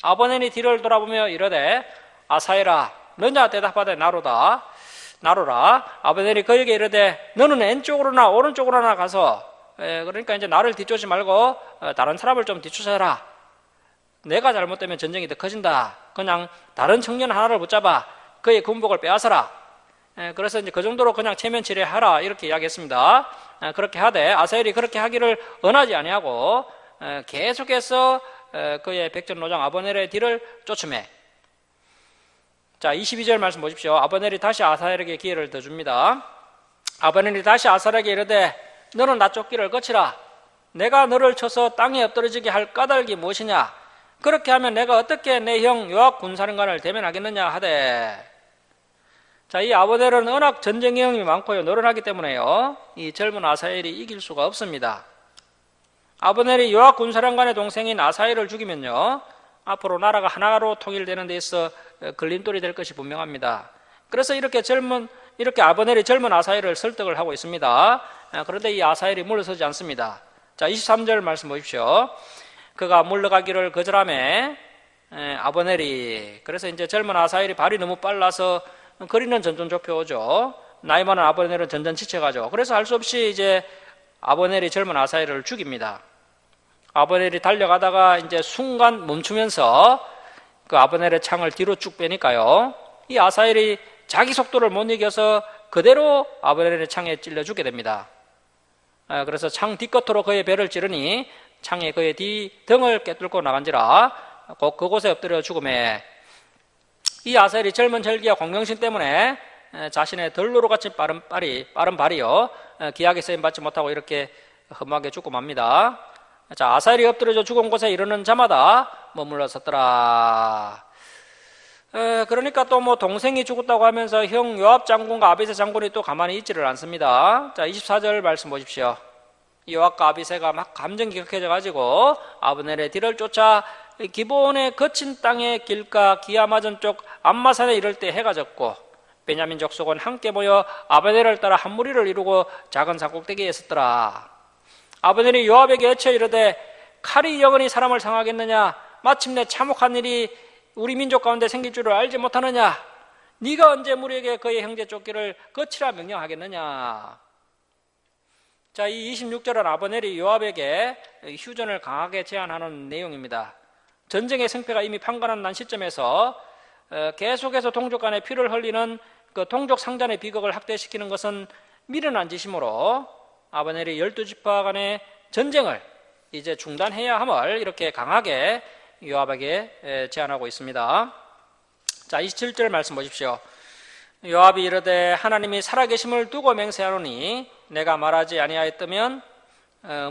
A: 아브넬이 뒤를 돌아보며 이르되 아사엘아, 너냐 대답하되 나로라. 아브넬이 그에게 이르되 너는 왼쪽으로나 오른쪽으로나 가서, 그러니까 이제 나를 뒤쫓지 말고 다른 사람을 좀 뒤쫓아라. 내가 잘못되면 전쟁이 더 커진다. 그냥 다른 청년 하나를 붙잡아 그의 군복을 빼앗아라. 그래서 이제 그 정도로 그냥 체면치레하라 이렇게 이야기했습니다. 그렇게 하되 아사엘이 그렇게 하기를 언하지 아니하고 계속해서 그의 백전노장 아브넬의 뒤를 쫓으매. 자, 22절 말씀 보십시오. 아브넬이 다시 아사엘에게 기회를 더 줍니다. 아브넬이 다시 아사엘에게 이르되 너는 나 쫓기를 거치라. 내가 너를 쳐서 땅에 엎드러지게 할 까닭이 무엇이냐? 그렇게 하면 내가 어떻게 내 형 요압 군사령관을 대면하겠느냐 하되. 자, 이 아브넬은 워낙 전쟁 경험이 많고요, 노련하기 때문에요, 이 젊은 아사엘이 이길 수가 없습니다. 아브넬이 요압 군사령관의 동생인 아사엘을 죽이면요, 앞으로 나라가 하나로 통일되는 데 있어 걸림돌이 될 것이 분명합니다. 그래서 이렇게 아브넬이 젊은 아사헬을 설득을 하고 있습니다. 그런데 이 아사헬이 물러서지 않습니다. 자, 23절 말씀 보십시오. 그가 물러가기를 거절하매 아브넬이, 그래서 이제 젊은 아사헬이 발이 너무 빨라서 거리는 점점 좁혀오죠. 나이 많은 아브넬은 점점 지쳐가죠. 그래서 할 수 없이 이제 아브넬이 젊은 아사헬을 죽입니다. 아브넬이 달려가다가 이제 순간 멈추면서 그 아브넬의 창을 뒤로 쭉 빼니까요, 이 아사헬이 자기 속도를 못 이겨서 그대로 아브넬의 창에 찔려 죽게 됩니다. 그래서 창 뒷겉으로 그의 배를 찌르니 창에 그의 뒤등을 깨뚫고 나간지라 곧 그곳에 엎드려 죽음에, 이 아사헬이 젊은 혈기와 공경심 때문에 자신의 덜로로 같이 빠른 발이요 기약에 쓰임받지 못하고 이렇게 험하게 죽고 맙니다. 자, 아사헬이 엎드려져 죽은 곳에 이르는 자마다 머물러 섰더라. 그러니까 또 뭐 동생이 죽었다고 하면서 형 요압 장군과 아비새 장군이 또 가만히 있지를 않습니다. 자, 24절 말씀 보십시오. 요압과 아비새가 막 감정이 격해져 가지고 아브넬의 뒤를 쫓아 기브온의 거친 땅의 길가 기아 맞은 쪽 암마산에 이를 때 해가 졌고, 베냐민 족속은 함께 모여 아브넬을 따라 한 무리를 이루고 작은 산꼭대기에 섰더라. 아브넬이 요압에게 애쳐 이르되 칼이 영원히 사람을 상하겠느냐? 마침내 참혹한 일이 우리 민족 가운데 생길 줄을 알지 못하느냐? 네가 언제 무리에게 그의 형제 쫓기를 거치라 명령하겠느냐? 자, 이 26절은 아브넬이 요압에게 휴전을 강하게 제안하는 내용입니다. 전쟁의 승패가 이미 판가름 난 시점에서 계속해서 동족 간에 피를 흘리는 그 동족 상잔의 비극을 확대시키는 것은 미련한 짓이므로 아브넬이 12지파 간의 전쟁을 이제 중단해야 함을 이렇게 강하게 요압에게 제안하고 있습니다. 자, 27절 말씀 보십시오. 요압이 이르되 하나님이 살아계심을 두고 맹세하노니 내가 말하지 아니하였다면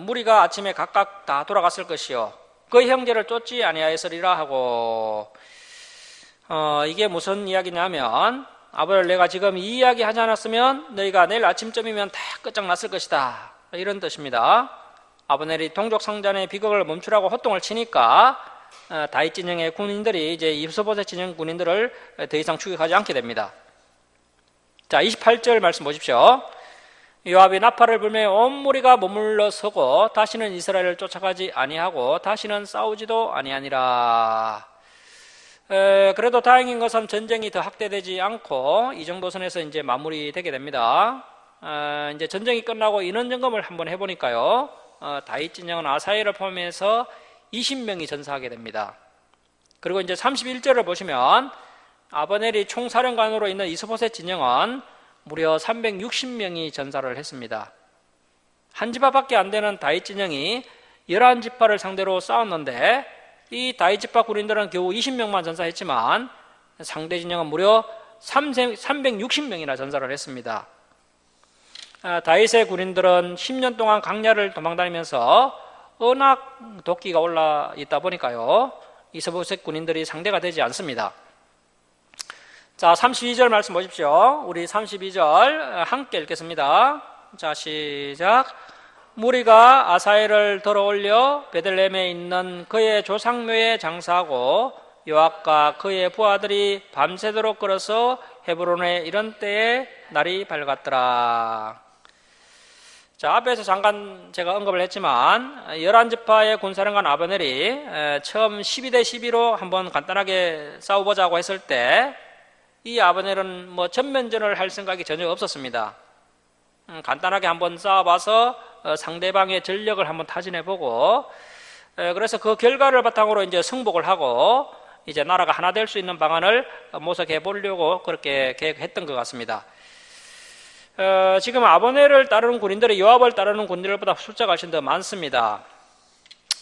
A: 무리가 아침에 각각 다 돌아갔을 것이요 그 형제를 쫓지 아니하였으리라 하고, 이게 무슨 이야기냐면, 아브넬 내가 지금 이 이야기 하지 않았으면 너희가 내일 아침쯤이면 다 끝장났을 것이다, 이런 뜻입니다. 아브넬이 동족 상잔의 비극을 멈추라고 호통을 치니까 다윗 진영의 군인들이 이제 이스보셋 진영 군인들을 더 이상 추격하지 않게 됩니다. 자, 28절 말씀 보십시오. 요압이 나팔을 불며 온 무리가 머물러 서고 다시는 이스라엘을 쫓아가지 아니하고 다시는 싸우지도 아니하니라. 그래도 다행인 것은 전쟁이 더 확대되지 않고 이 정도 선에서 이제 마무리되게 됩니다. 이제 전쟁이 끝나고 인원 점검을 한번 해보니까요, 다윗 진영은 아사헬을 포함해서 20명이 전사하게 됩니다. 그리고 이제 31절을 보시면 아브넬이 총사령관으로 있는 이스보셋 진영은 무려 360명이 전사를 했습니다. 한 지파밖에 안 되는 다윗 진영이 11지파를 상대로 싸웠는데 이 다윗 지파 군인들은 겨우 20명만 전사했지만 상대 진영은 무려 360명이나 전사를 했습니다. 다윗의 군인들은 10년 동안 강야를 도망다니면서 언악 도끼가 올라 있다 보니까요, 이스보셋 군인들이 상대가 되지 않습니다. 자, 32절 말씀 보십시오. 우리 32절 함께 읽겠습니다. 자, 시작. 무리가 아사헬을 들어올려 베들레헴에 있는 그의 조상묘에 장사하고 요압과 그의 부하들이 밤새도록 걸어서 헤브론에 이른 때에 날이 밝았더라. 자, 앞에서 잠깐 제가 언급을 했지만 11지파의 군사령관 아브넬이 처음 12대 12로 한번 간단하게 싸워보자고 했을 때 이 아브넬은 뭐 전면전을 할 생각이 전혀 없었습니다. 간단하게 한번 싸워봐서 상대방의 전력을 한번 타진해보고, 그래서 그 결과를 바탕으로 이제 승복을 하고 이제 나라가 하나 될 수 있는 방안을 모색해 보려고 그렇게 계획했던 것 같습니다. 지금 아브넬을 따르는 군인들이 요압을 따르는 군인들보다 숫자가 훨씬 더 많습니다.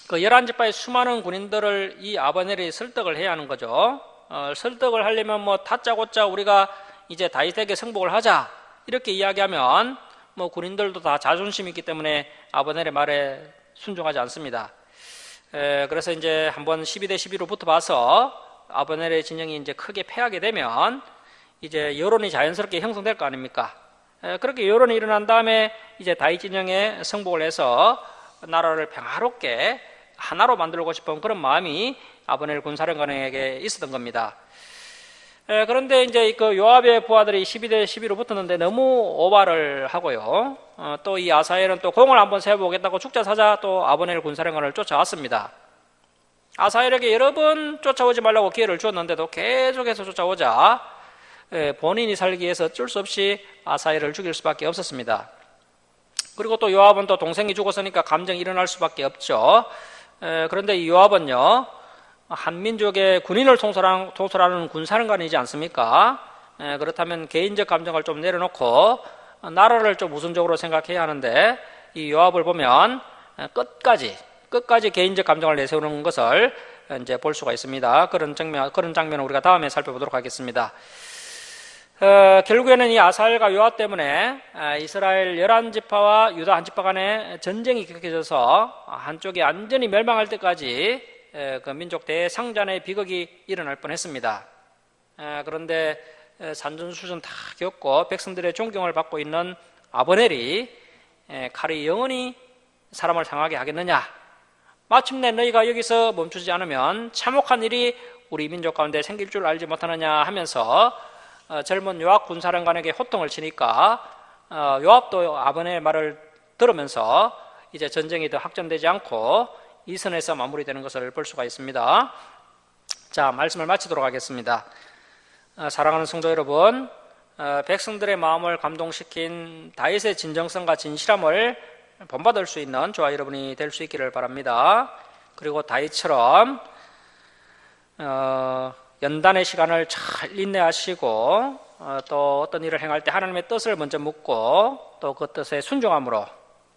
A: 그 11지파의 수많은 군인들을 이 아브넬이 설득을 해야 하는 거죠. 설득을 하려면 뭐 다짜고짜 우리가 이제 다윗에게 승복을 하자 이렇게 이야기하면 뭐 군인들도 다 자존심이 있기 때문에 아브넬의 말에 순종하지 않습니다. 그래서 이제 한번 12대 12로 붙어봐서 아브넬의 진영이 이제 크게 패하게 되면 이제 여론이 자연스럽게 형성될 거 아닙니까? 그렇게 여론이 일어난 다음에 이제 다윗 진영에 승복을 해서 나라를 평화롭게 하나로 만들고 싶은 그런 마음이 아브넬 군사령관에게 있었던 겁니다. 그런데 이제 그 요압의 부하들이 12대 12로 붙었는데 너무 오바를 하고요. 또 이 아사헬은 또 공을 한번 세워보겠다고 죽자사자 또 아브넬 군사령관을 쫓아왔습니다. 아사헬에게 여러 번 쫓아오지 말라고 기회를 주었는데도 계속해서 쫓아오자 본인이 살기 위해서 어쩔 수 없이 아사헬을 죽일 수밖에 없었습니다. 그리고 또 요압은 또 동생이 죽었으니까 감정이 일어날 수밖에 없죠. 그런데 이 요압은요, 한민족의 군인을 통솔하는 군사령관이지 않습니까? 그렇다면 개인적 감정을 좀 내려놓고 나라를 좀 우선적으로 생각해야 하는데, 이 요압을 보면 끝까지 개인적 감정을 내세우는 것을 이제 볼 수가 있습니다. 그런 장면을 우리가 다음에 살펴보도록 하겠습니다. 결국에는 이 아사엘과 요압 때문에 이스라엘 11지파와 유다 한 지파 간의 전쟁이 격해져서 한쪽이 완전히 멸망할 때까지 그 민족 대상잔의 비극이 일어날 뻔했습니다. 그런데 산전수전 다 겪고 백성들의 존경을 받고 있는 아브넬이 칼이 영원히 사람을 상하게 하겠느냐, 마침내 너희가 여기서 멈추지 않으면 참혹한 일이 우리 민족 가운데 생길 줄 알지 못하느냐 하면서 젊은 요압 군사령관에게 호통을 치니까 요압도 아브넬의 말을 들으면서 이제 전쟁이 더 확전되지 않고 이 선에서 마무리되는 것을 볼 수가 있습니다. 자, 말씀을 마치도록 하겠습니다. 사랑하는 성도 여러분, 백성들의 마음을 감동시킨 다윗의 진정성과 진실함을 본받을 수 있는 저와 여러분이 될 수 있기를 바랍니다. 그리고 다윗처럼 연단의 시간을 잘 인내하시고 또 어떤 일을 행할 때 하나님의 뜻을 먼저 묻고 또 그 뜻에 순종함으로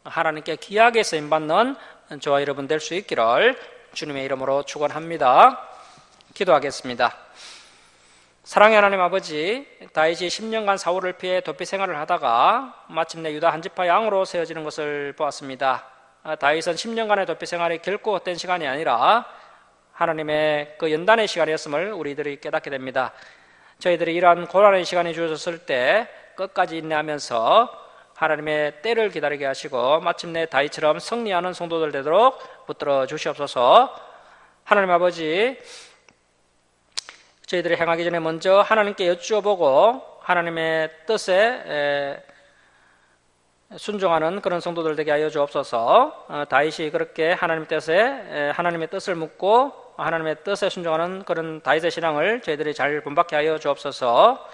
A: 하나님께 귀하게 쓰임받는 저와 여러분 될 수 있기를 주님의 이름으로 축원합니다. 기도하겠습니다. 사랑의 하나님 아버지, 다윗이 10년간 사울을 피해 도피 생활을 하다가 마침내 유다 한 지파 양으로 세워지는 것을 보았습니다. 다윗은 10년간의 도피 생활이 결코 헛된 시간이 아니라 하나님의 그 연단의 시간이었음을 우리들이 깨닫게 됩니다. 저희들이 이러한 고난의 시간이 주어졌을 때 끝까지 인내하면서 하나님의 때를 기다리게 하시고 마침내 다윗처럼 승리하는 성도들 되도록 붙들어 주시옵소서. 하나님 아버지, 저희들이 행하기 전에 먼저 하나님께 여쭈어보고 하나님의 뜻에 순종하는 그런 성도들 되게 하여 주옵소서. 다윗이 그렇게 하나님의 뜻을 묻고 하나님의 뜻에 순종하는 그런 다윗의 신앙을 저희들이 잘 본받게 하여 주옵소서.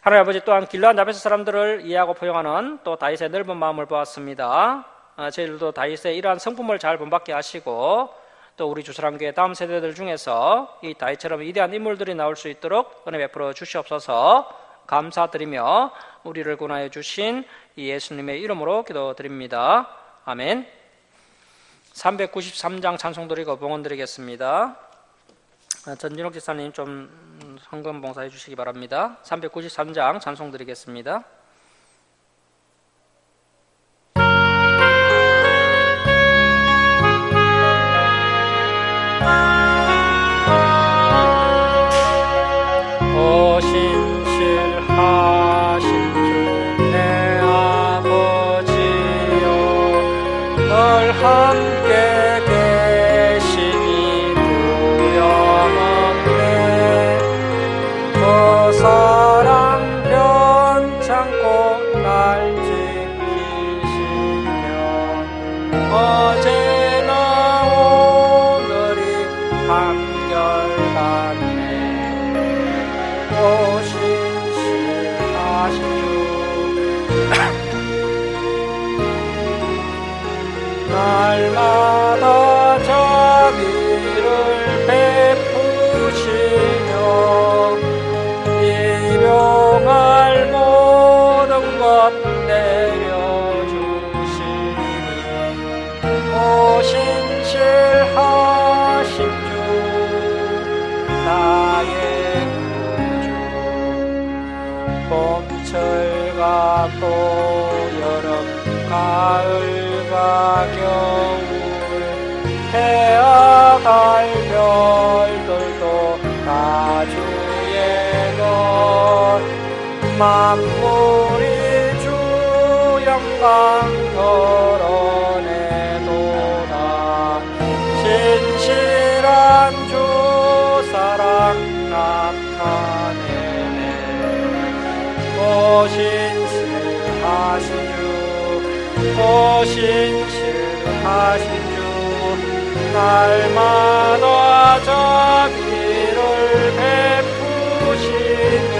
A: 하나님 아버지, 또한 길르앗 야베스 사람들을 이해하고 포용하는 또 다윗의 넓은 마음을 보았습니다. 저희들도 다윗의 이러한 성품을 잘 본받게 하시고 또 우리 주사랑교회 다음 세대들 중에서 이 다윗처럼 위대한 인물들이 나올 수 있도록 은혜 베풀어 주시옵소서. 감사드리며 우리를 구원하여 주신 이 예수님의 이름으로 기도드립니다. 아멘. 393장 찬송 드리고 봉헌 드리겠습니다. 전진옥 지사님 좀 헌금 봉사해 주시기 바랍니다. 393장 찬송 드리겠습니다. 신실하신 주 내 아버지여, 널 함께 계시니 두려움없네. 그 사랑 변찮고 날 지키시며 어제나 오늘이 한결같네. 신실하신 주 날마다 자비를 베푸시며 일용할 모든 것 내려주시니 오 신실하신 주 나의 봄철과 또 여름 가을과 겨울 해와 달 별들도 다 주의 것 만물이 주 영광 드러내도다. 신실한 주 신실하신 주 날마다 자비를 베푸시며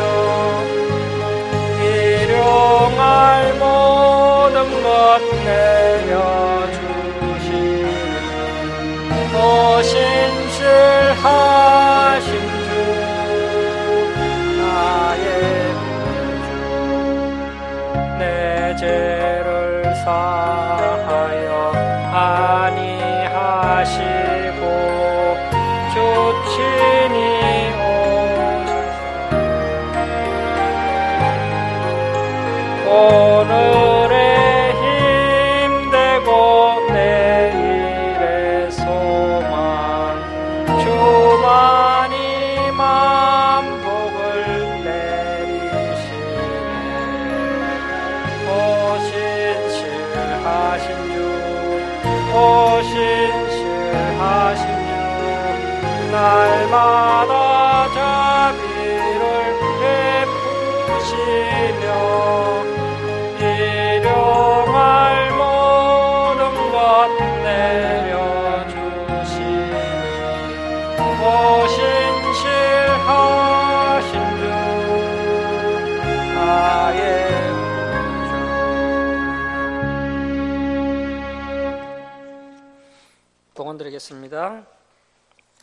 A: 일용할 모든 것 내려주시니 신실하신 주 나의 구주 내 죄를 사하여 아니하시고 주 친히 오소서 오늘의 힘되고 내일의 소망 주만이 만복을 내리시네 신실하신 주 신실하신 주 날마다 자비를 베푸시며 일용할 모든 것 내려주시니 신실하신 주 나의 봉헌드리겠습니다.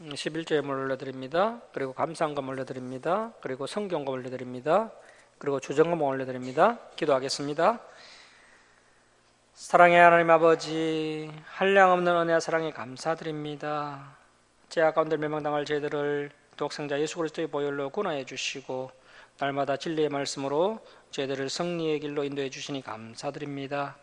A: 11조 예물 올려드립니다. 그리고 감사한금 올려드립니다. 그리고 성경금 올려드립니다. 그리고 주정금 올려드립니다. 기도하겠습니다. 사랑의 하나님 아버지, 한량없는 은혜와 사랑에 감사드립니다. 죄악 가운데 멸망당할 저희들을 독생자 예수 그리스도의 보혈로 구원하여 주시고 날마다 진리의 말씀으로 저희들을 승리의 길로 인도해 주시니 감사드립니다.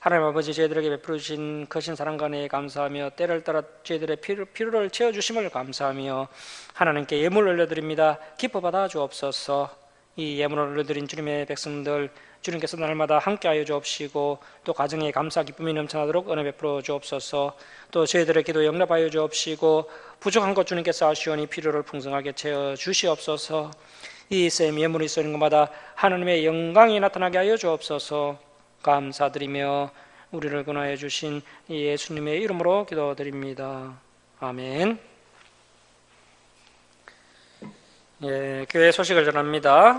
A: 하나님 아버지, 저희들에게 베풀어 주신 거신 사랑과 은혜에 감사하며 때를 따라 저희들의 필요를 채워주심을 감사하며 하나님께 예물을 올려드립니다. 기뻐 받아 주옵소서. 이 예물을 올려드린 주님의 백성들 주님께서 날마다 함께하여 주옵시고 또 가정에 감사 기쁨이 넘쳐나도록 은혜 베풀어 주옵소서. 또 저희들의 기도 영납하여 주옵시고 부족한 것 주님께서 아시오니 필요를 풍성하게 채워 주시옵소서. 이 셈 예물이 쓰는 것마다 하나님의 영광이 나타나게 하여 주옵소서. 감사드리며 우리를 구원하여 주신 예수님의 이름으로 기도드립니다. 아멘. 예, 교회 소식을 전합니다.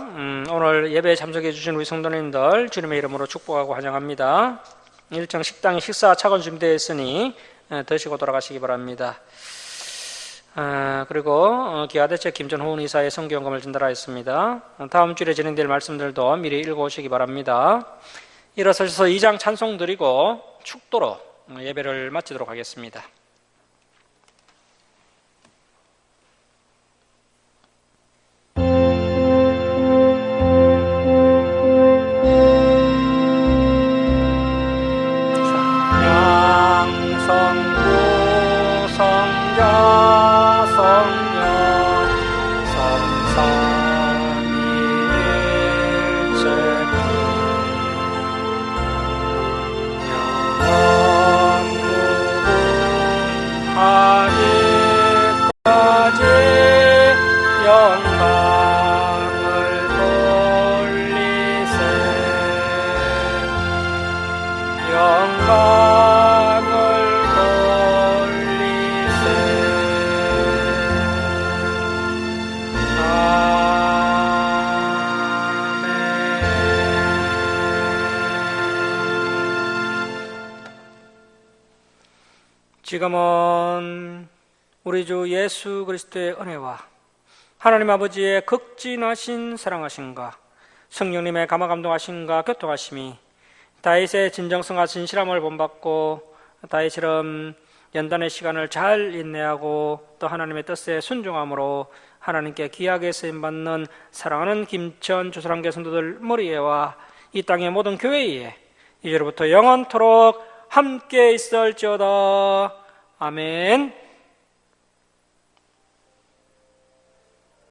A: 오늘 예배에 참석해 주신 우리 성도님들 주님의 이름으로 축복하고 환영합니다. 일정 식당에 식사 차건 준비되어 있으니 드시고 돌아가시기 바랍니다. 그리고 기아대책 김전호은 이사의 성경금을 전달하였습니다. 다음 주에 진행될 말씀들도 미리 읽어오시기 바랍니다. 일어서셔서 2장 찬송 드리고 축도로 예배를 마치도록 하겠습니다. 양성부 성자 성령 성삼위일체 하기까지 영광을 돌리세 영광을 돌리세 아멘. 지금은 우리 주 예수 그리스도의 은혜와 하나님 아버지의 극진하신 사랑하심과 성령님의 감화감동하심과 교통하심이 다윗의 진정성과 진실함을 본받고 다윗처럼 연단의 시간을 잘 인내하고 또 하나님의 뜻에 순종함으로 하나님께 귀하게 쓰임받는 사랑하는 김천 주사랑교 성도들 머리에와 이 땅의 모든 교회에 이제로부터 영원토록 함께 있을지어다. 아멘.